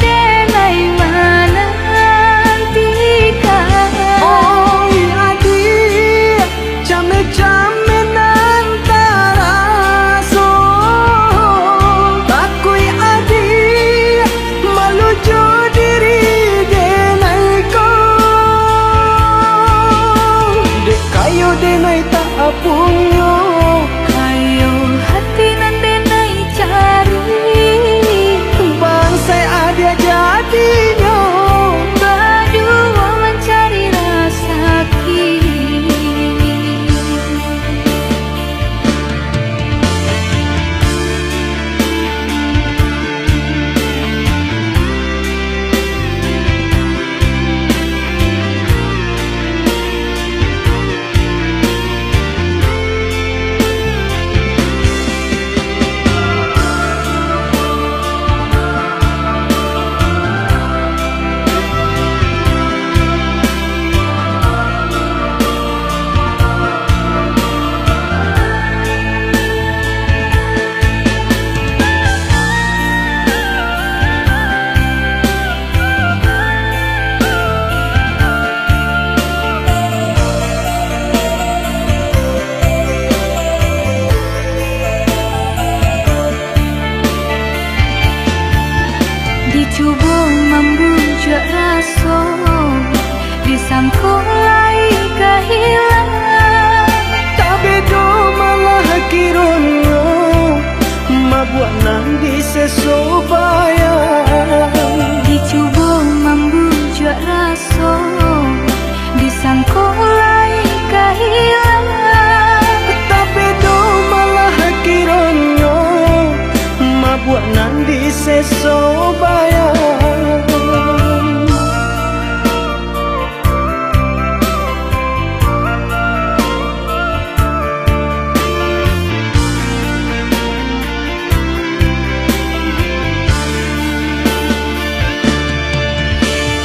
denai mana nantikan. Oh adik, came-came nantara so, takui adik malujo diri denai ko, dek kayo denai tak apunyo. Kayo hati nan denai cari, Bangsai ada jadinya, berdua mencari rasa kini. Dicoba membujuk rasa, disangkulai kehilangan, tapi do malah kironyo mabuat nang disesobayang. dicoba membujuk rasa, disangkulai kehilangan, Tapi do malah kironyo mabuat nang disesobayang.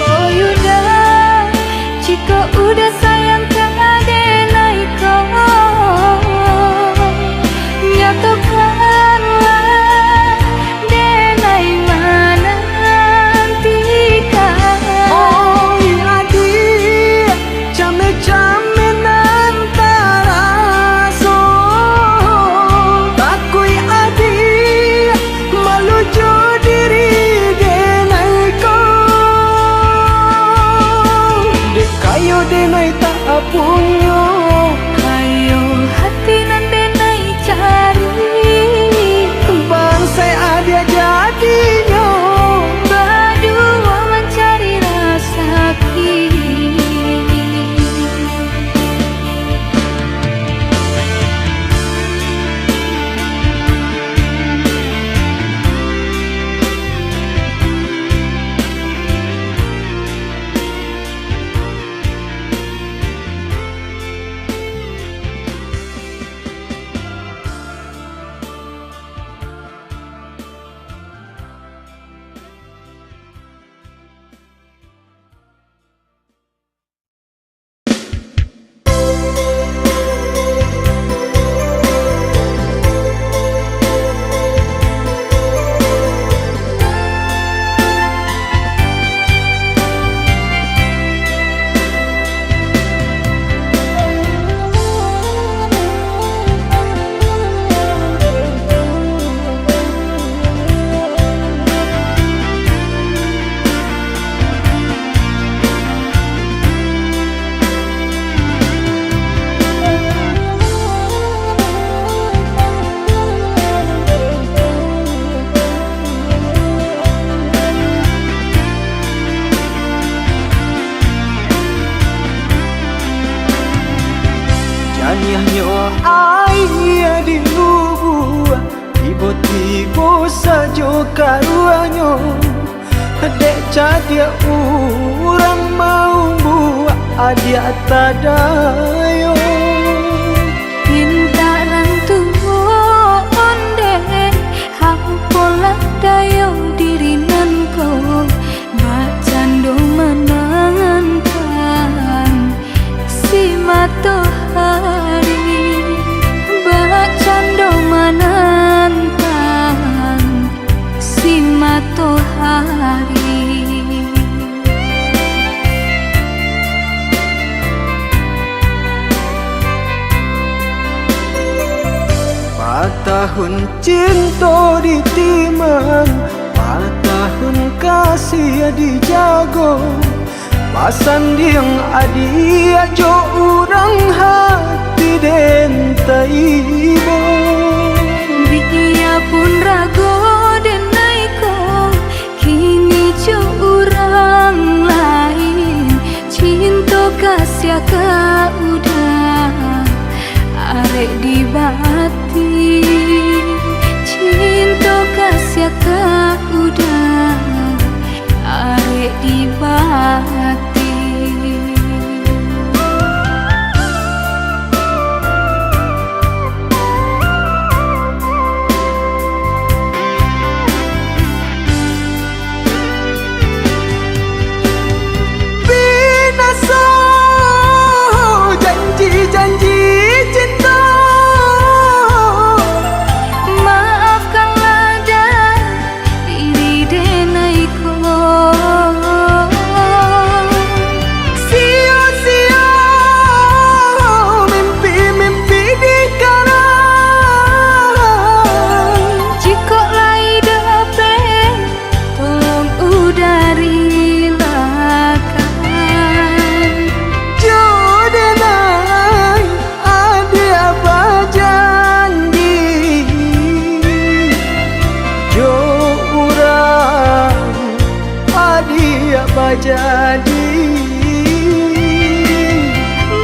oh yuda, jika udah sayang keadenai kau, nyatakanlah denai mana nantikan. Oh adik, came-came nantara so, takui adik malujo diri denai ko, dek kayo denai tak apunyo. Kayo hati nan denai cari, Bangsai ada jadinya, berdua mencari rasa kini. Ai di lubua tiba-tiba saja karuanyo dek cadia orang mau buat adia tadayo Pintaran tuh onde Hapola dayo dirinan ko Bacando menangan si matahari Bacando menantang si matahari Tahun cinta ditimang, tahun kasih dijago. Pasan diang adia jo urang hati den taibo. Biya pun rago den naiko kini jo urang lain cinta kasih ka udah arek di bati cinta kasih ka udah arek di bati Binasa janji-janji cinta jadi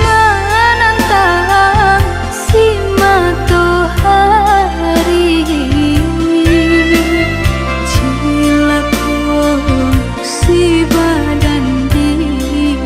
menantang si matahari cilaku si badan diri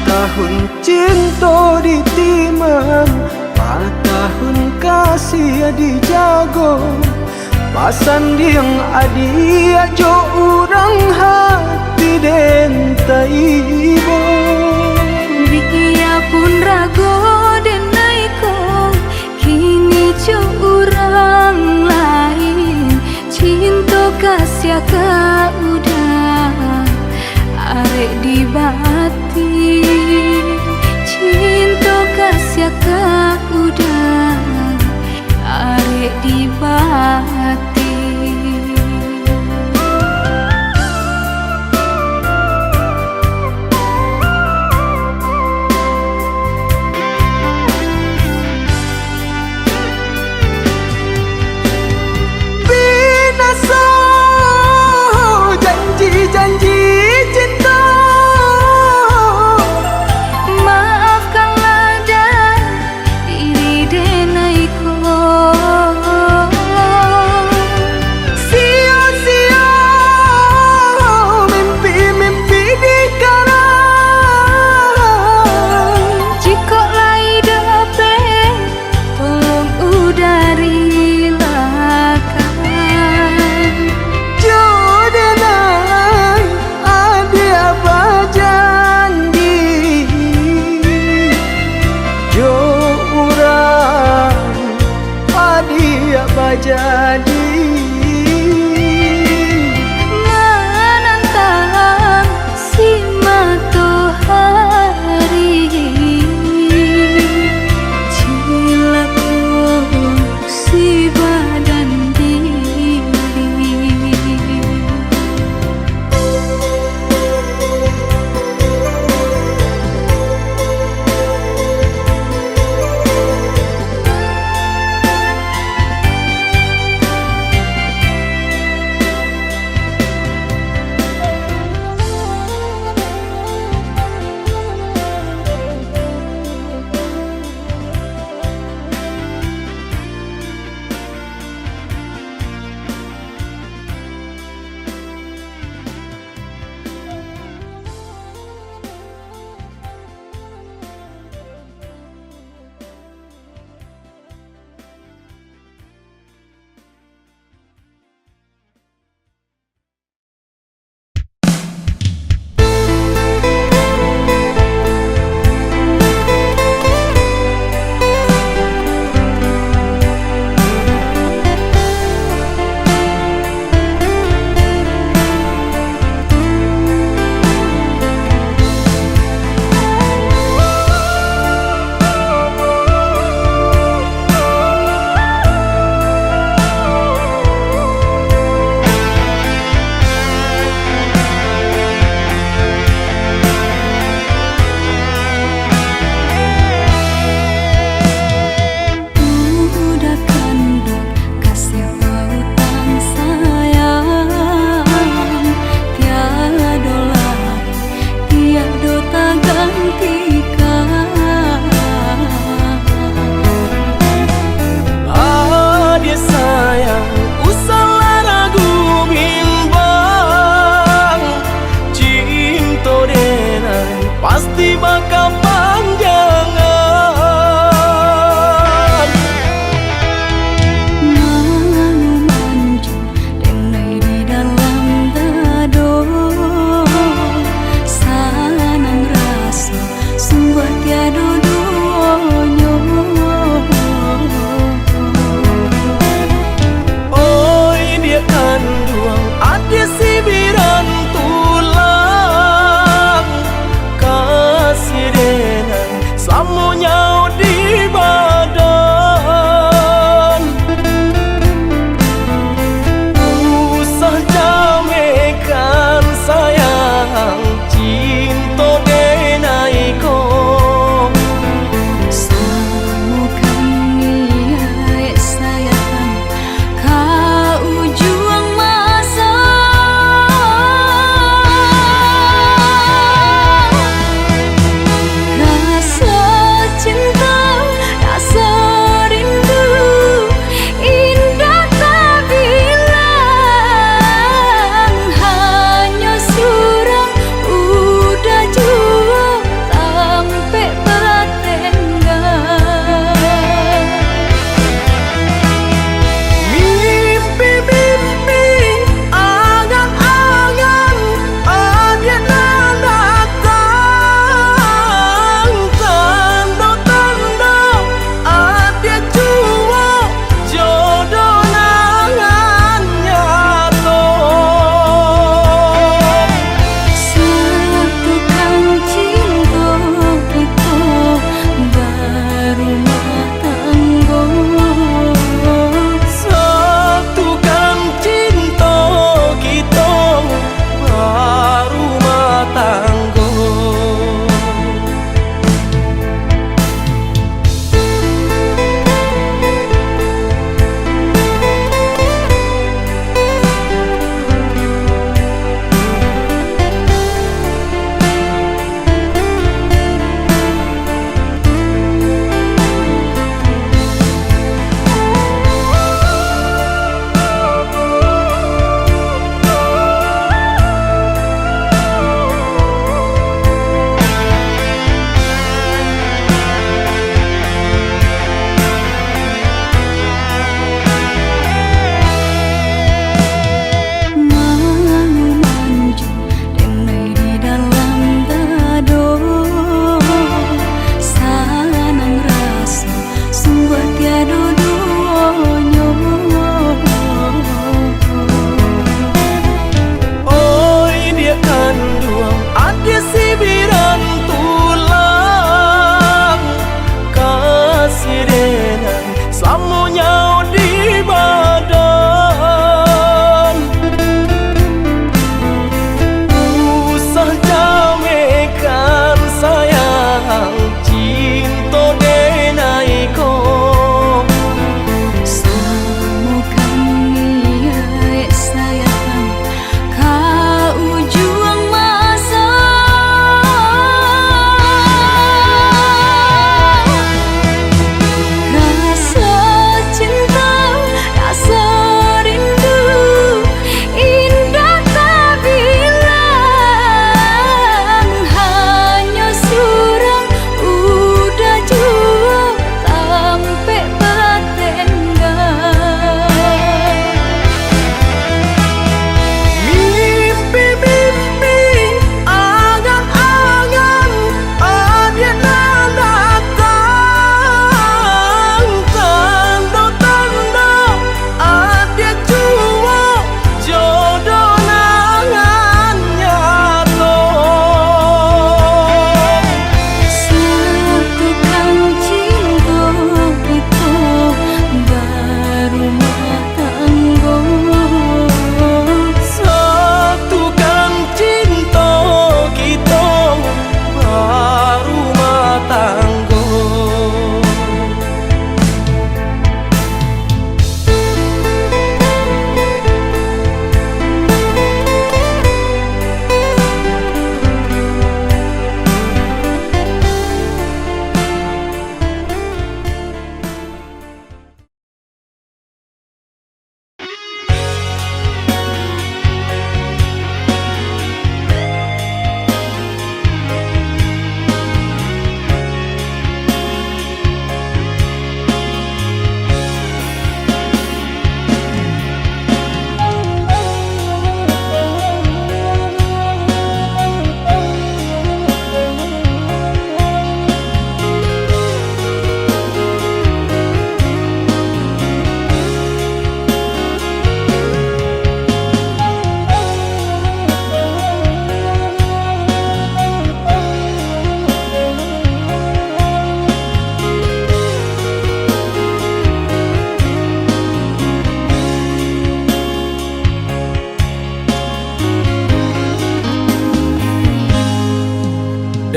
tahun cinta ditimang, tahun kasih dijago. Pasan diang adia jo urang hati den taibo. Biya pun rago den naiko kini jo urang lain cinta kasih ka udah arek di bati cinta kasih ka udah arek di bati Binasa janji-janji cinta maafkanlah dan diri jadi menantang si matahari cilaka si badan diri.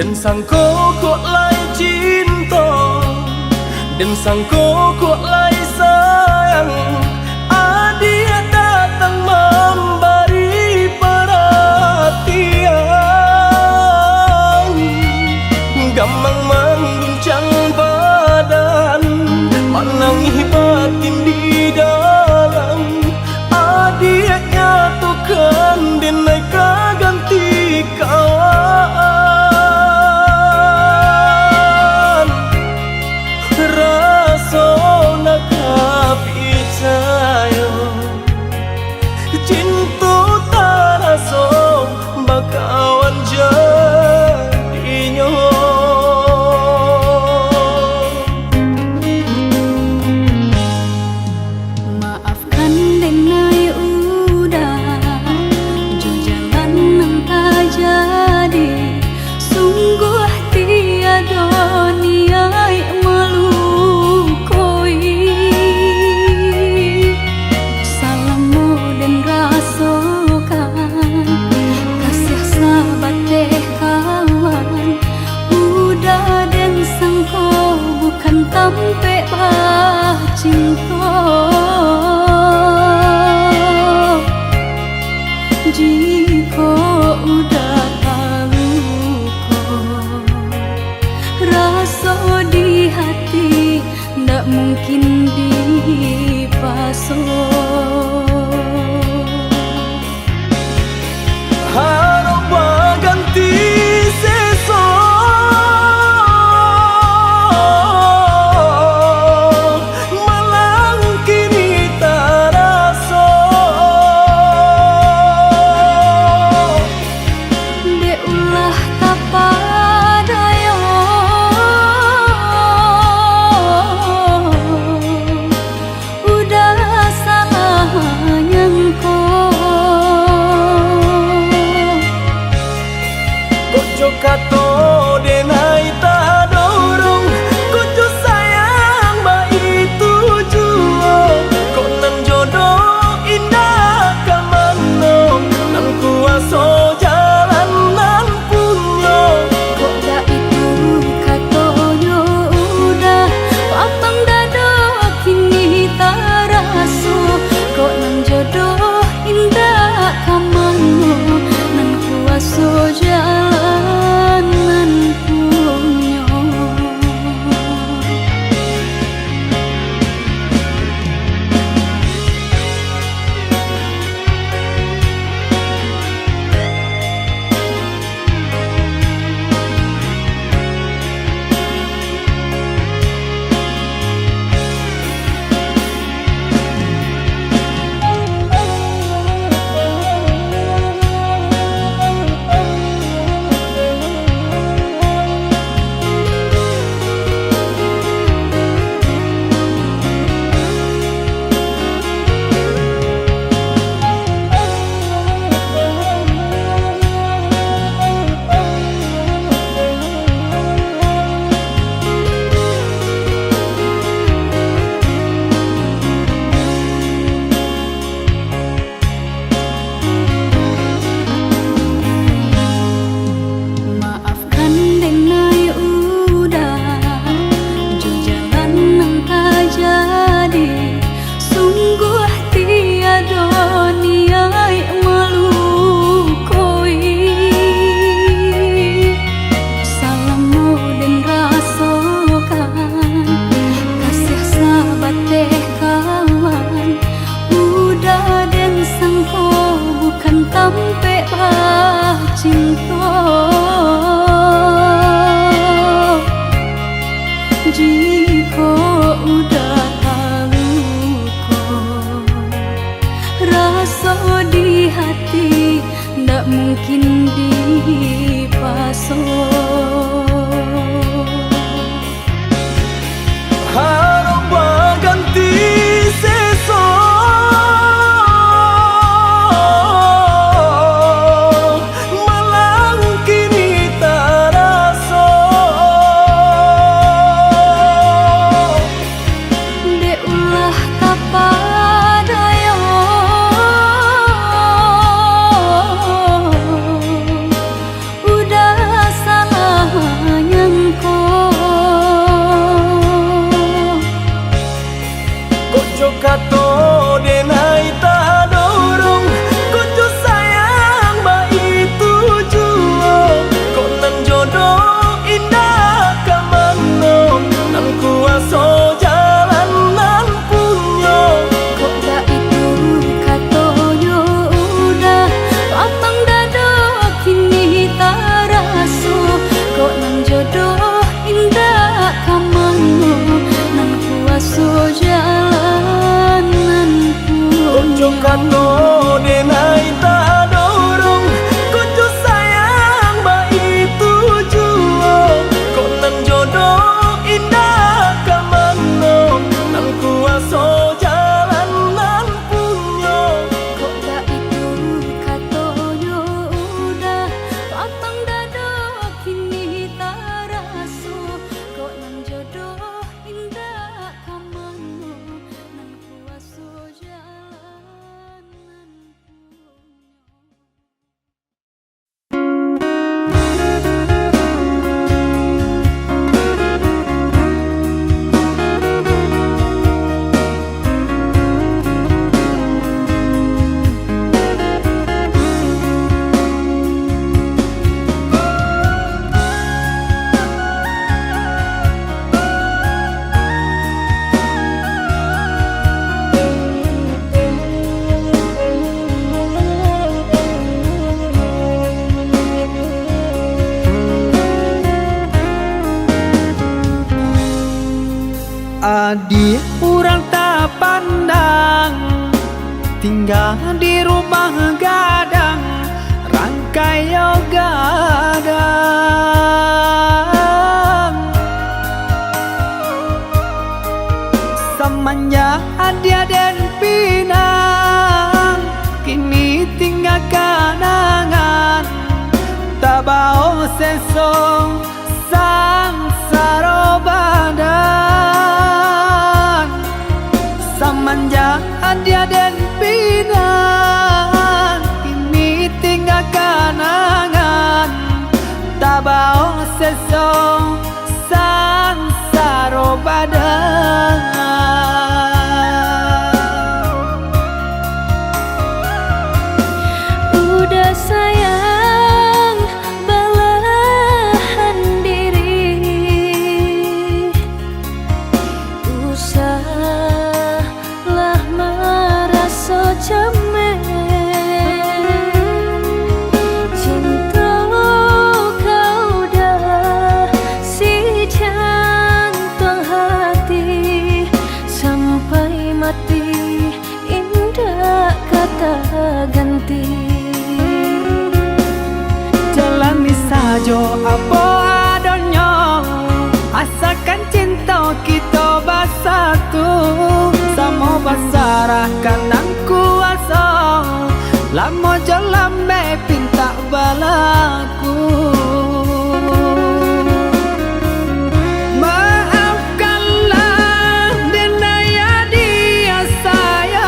Dan sangko kok lai cinta, dan sangko kok lai sayang. Dia datang memberi perhatian, gamang mengguncang badan, menangis batin di dalam. Dia nyatukan denai ganti kawan. Rasa nak percaya cinta tak rasa bakawan jadinya. Maafkan denai udah jo jalan nang tak jadi. Sungguh tiada niat melukoi. Salamu dan rasakan kasih sahabat deh kawan. Udah dan sangko bukan tampe bah cinta. Jika udah tahu kok rasa di hati ndak mungkin dipasok. Harap ganti sesok, malang kini tak rasa. De ulah tapadaya, udah salah nyangko. Kojo kato denai tak dorong, kojo sayang ba itu jua. Kok nan jodoh indah kamano, nan kuaso jalan nan punya. Kok dah itu katonyo udah lapang dada kini tak raso. Kok nang jodoh indah kamano, nan kuaso jalan nan punya. Maafkan denai udah jo jalan nang tak jadi. Sungguh tiada niat melukoi. Salamu dan rasakan kasih sahabat deh kawan. Udah dan sangko bukan tampe bah cinta. Jika udah tahu kok rasa di hati ndak mungkin dipasok. Harap ganti sesok, malang kini tak rasa. De ulah tapadaya, udah salah denai tak dorong kucu sayang baik tujuan kok nan jodoh indah kamano nan kuaso jalan nan punyo Kok gak itu katoyo udah Patang dado kini tak raso Kok nan jodoh indah kamano Nan kuaso jalan nan punyo Adik orang tak pandang tinggal di rumah gadang rangkai gadang semenjak dia dan pinang kini tinggal kenangan tak bau sesong sang sarobadan semenjak dia dan pinang kini tinggal kenangan tak bau sesong sang sarobadan Udah sayang belahan diri Usahlah merasa cemen Cinta kau dah si jantung hati Sampai mati indah kata ganti jalani sajo apa adanya asalkan cinta kita bersatu sama basarah kanang kuasa lama jalan me pinta balaku maafkanlah denaya dia sayang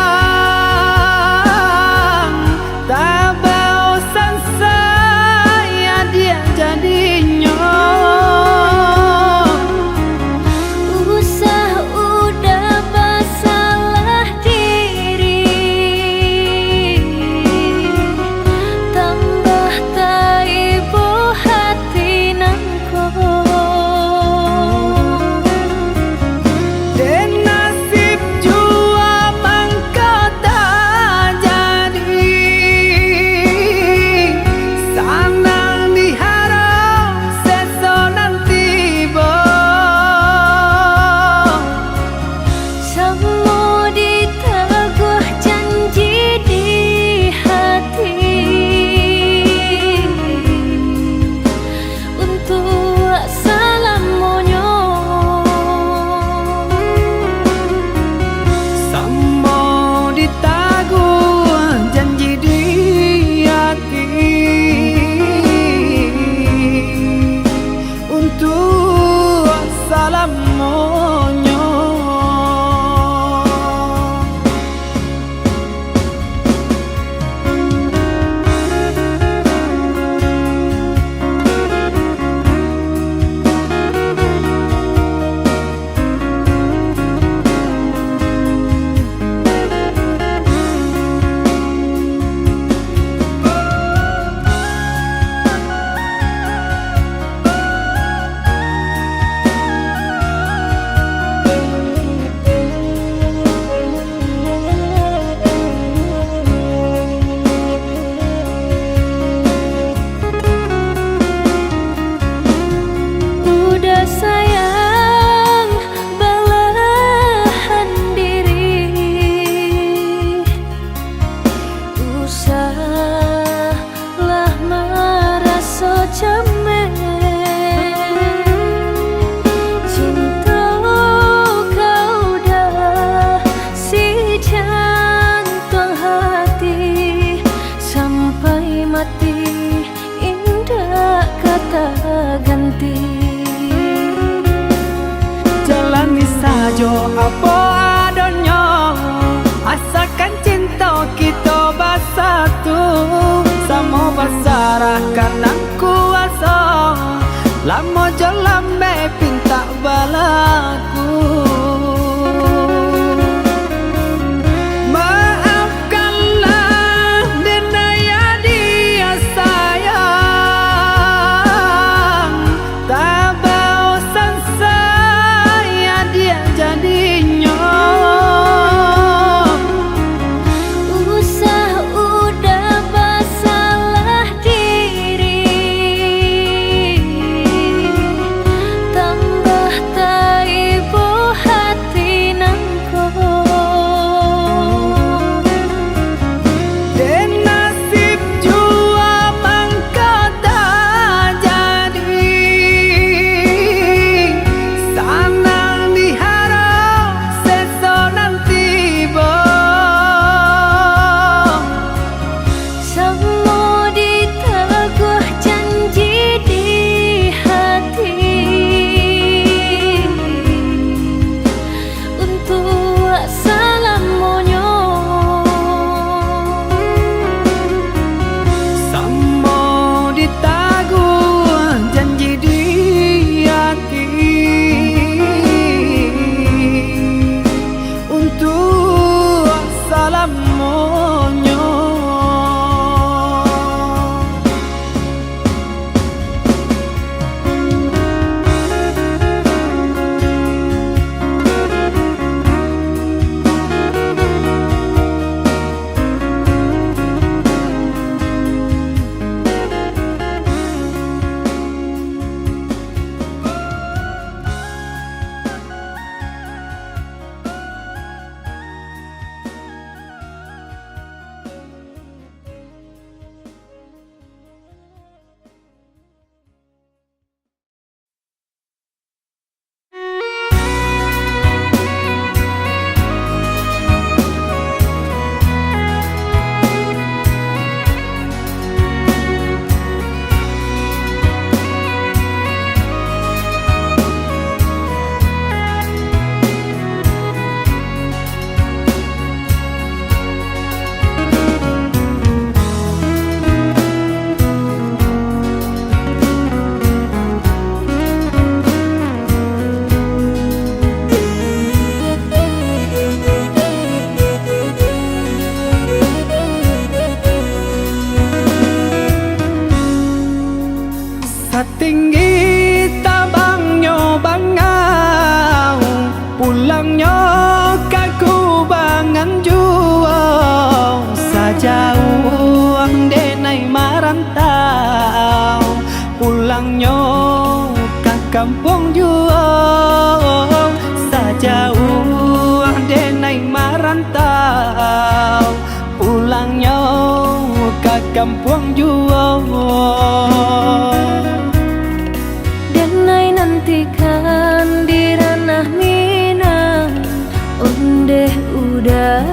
tak bosan saya dia jadinya Usah udah bersalah diri Tambah tak ibu Satinggi tabangnya bangau, pulangnya kaku bangan jual, sajauh denai marantau, pulangnya ke kampung jual, sajauh denai marantau, pulangnya ke kampung jual. Denai nantikan di ranah Minang, ondeh udah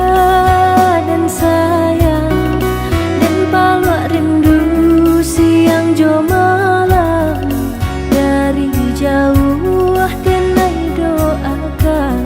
dan sayang, dan palak rindu siang jo malam, dari jauh denai doakan.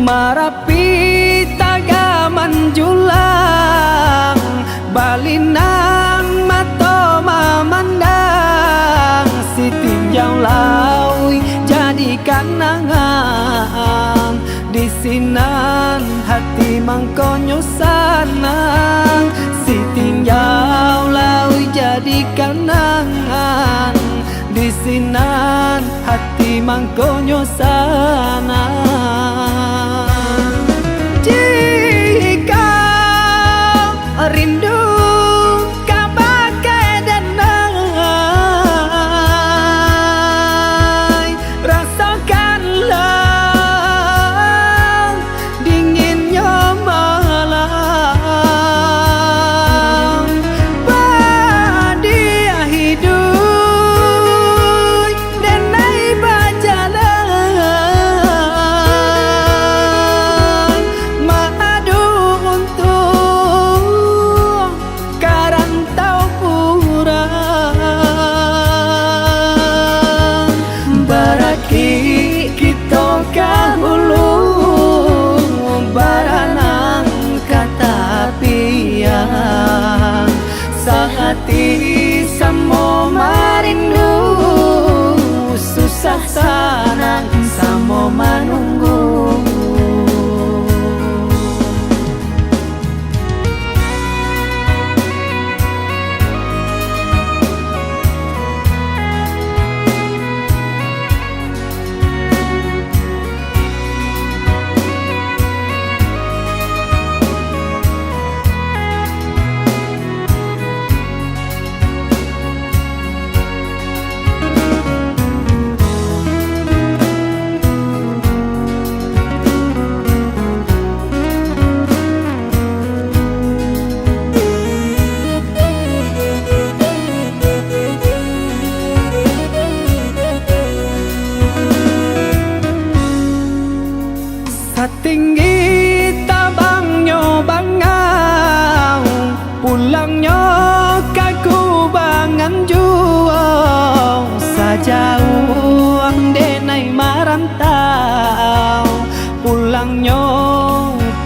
Marapi tagaman julang, balinang mato mamandang, si tinjau laui jadi kanangan, di sinan hati mangkonyo sanang, si tinjau laui jadi kanangan, di sinan hati mangkonyo sanang. Jika rindu kabagai denai, rasakanlah dinginnya malam, badia hidup denai bajalan, madu untuk karantau kurang, baraki kita kahulu, baranang kata piang, sehati samo marindu, susah sanang samo manunggu. Satinggi tabangnya bangau, pulangnya kaku bangan jual, sajauh denai marantau, pulangnya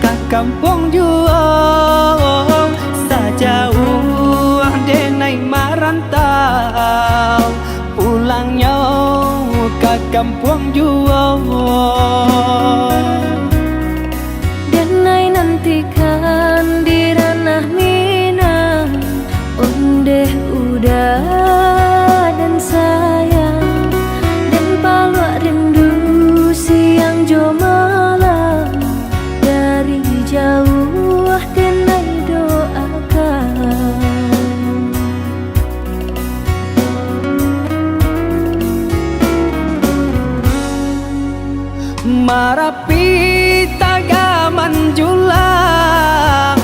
ke kampung jual, sajauh denai marantau, pulangnya ke kampung jual. Denai nantikan di ranah Minang, ondeh udah dan sayang, dan palak rindu siang jo malam, dari jauh denai doakan. Marapi tagaman julang,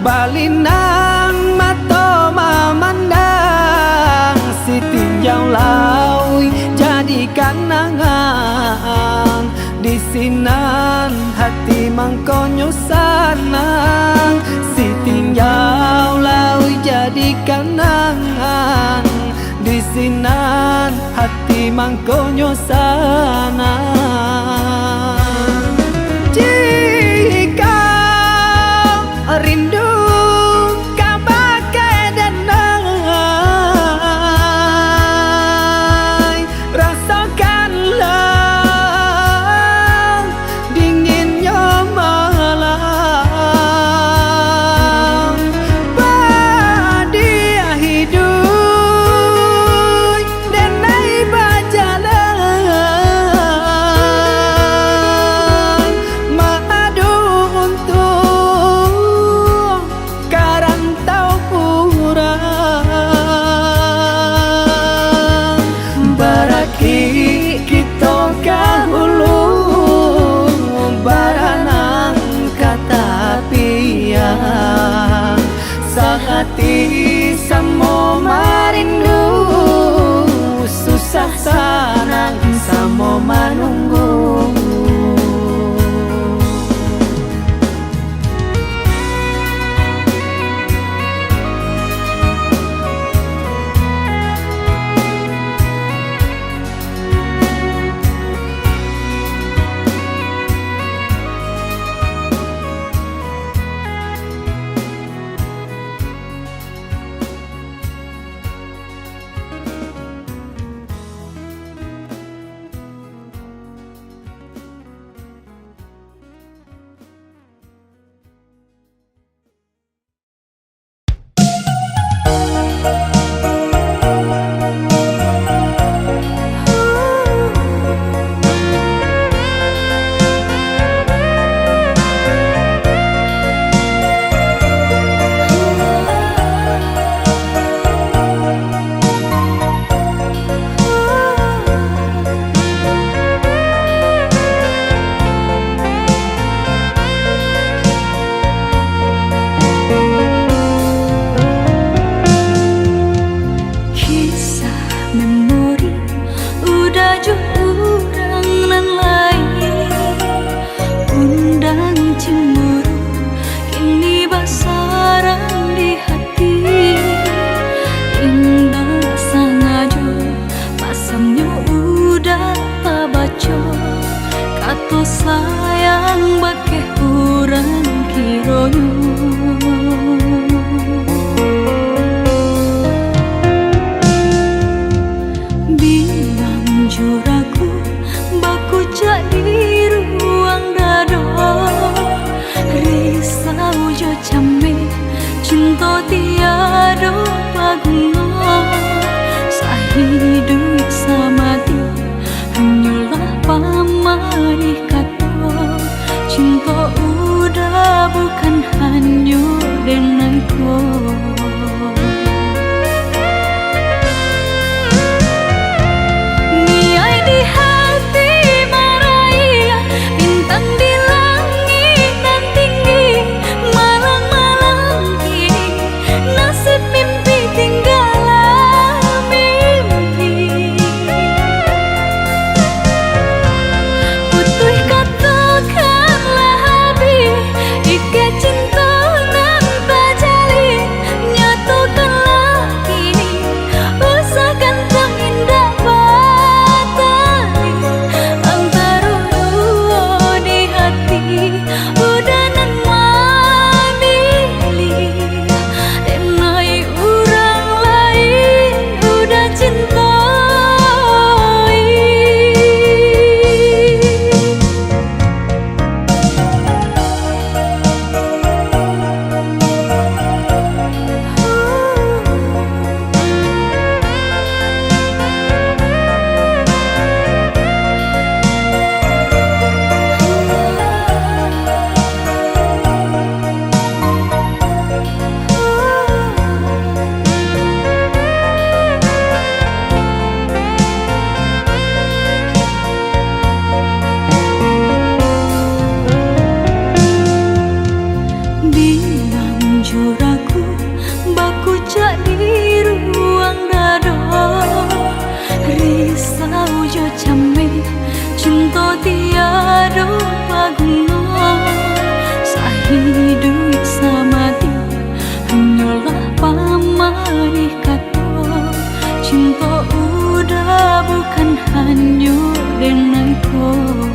balinang mato mamandang, si tinjau laui jadi kanangan, di sinan hati mangkonyo sanang, si tinjau laui jadi kanangan, di sinan hati mangkonyo sanang. Jika rindu kabagai denai, rasakanlah dinginnya malam, menunggu. Cinta udah bukan hanya denganku.